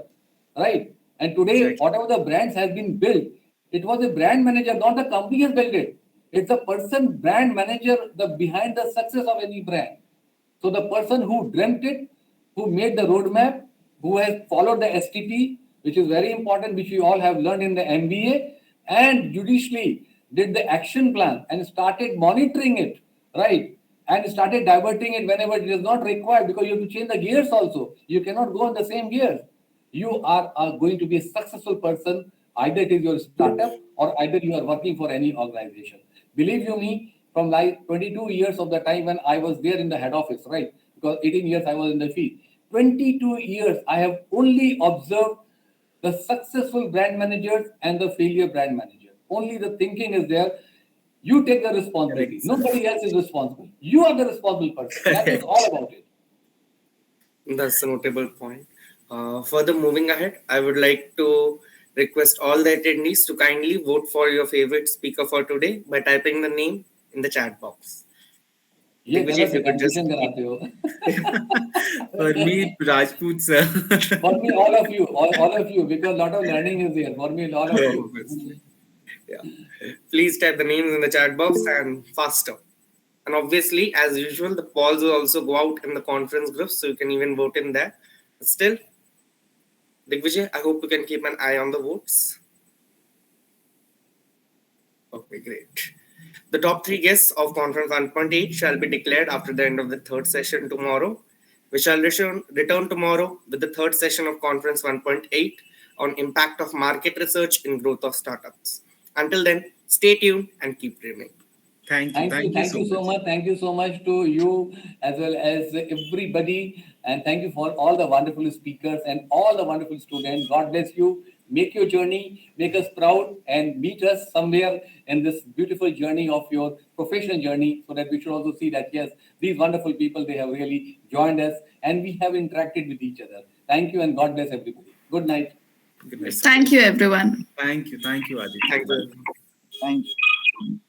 right? And today, whatever the brands has been built, it was a brand manager, not the company has built it. It's the person, brand manager, the behind the success of any brand. So the person who dreamt it, who made the roadmap, who has followed the STP, which is very important, which we all have learned in the MBA, and judiciously did the action plan and started monitoring it, right? And started diverting it whenever it is not required, because you have to change the gears also. You cannot go on the same gears. You are going to be a successful person. Either it is your startup or either you are working for any organization. Believe you me, from like 22 years of the time when I was there in the head office, right? Because 18 years I was in the field. 22 years I have only observed the successful brand managers and the failure brand manager. Only the thinking is there. You take the responsibility. Nobody else is responsible. You are the responsible person. That is all about it. That's a notable point. Further moving ahead, I would like to request all the attendees to kindly vote for your favorite speaker for today by typing the name in the chat box. ये Digvijay, if गलत you could just confusion कराते हो. For me, Rajput sir. For me, all of you, because a lot of learning is there. For me, all of you. Yeah. Please type the names in the chat box and faster. And obviously, as usual, the polls will also go out in the conference groups, so you can even vote in there. But still, Digvijay, I hope you can keep an eye on the votes. Okay, great. The top 3 guests of Conference 1.8 shall be declared after the end of the third session tomorrow. We shall return tomorrow with the third session of Conference 1.8 on impact of market research in growth of startups. Until then, stay tuned and keep dreaming. Thank you so much. Thank you so much to you as well as everybody. And thank you for all the wonderful speakers and all the wonderful students. God bless you. Make your journey, make us proud, and meet us somewhere in this beautiful journey of your professional journey, so that we should also see that, yes, these wonderful people, they have really joined us and we have interacted with each other. Thank you and God bless everybody. Good night. Good night. Thank you, everyone. Thank you, Aditya. Thank you. Thank you.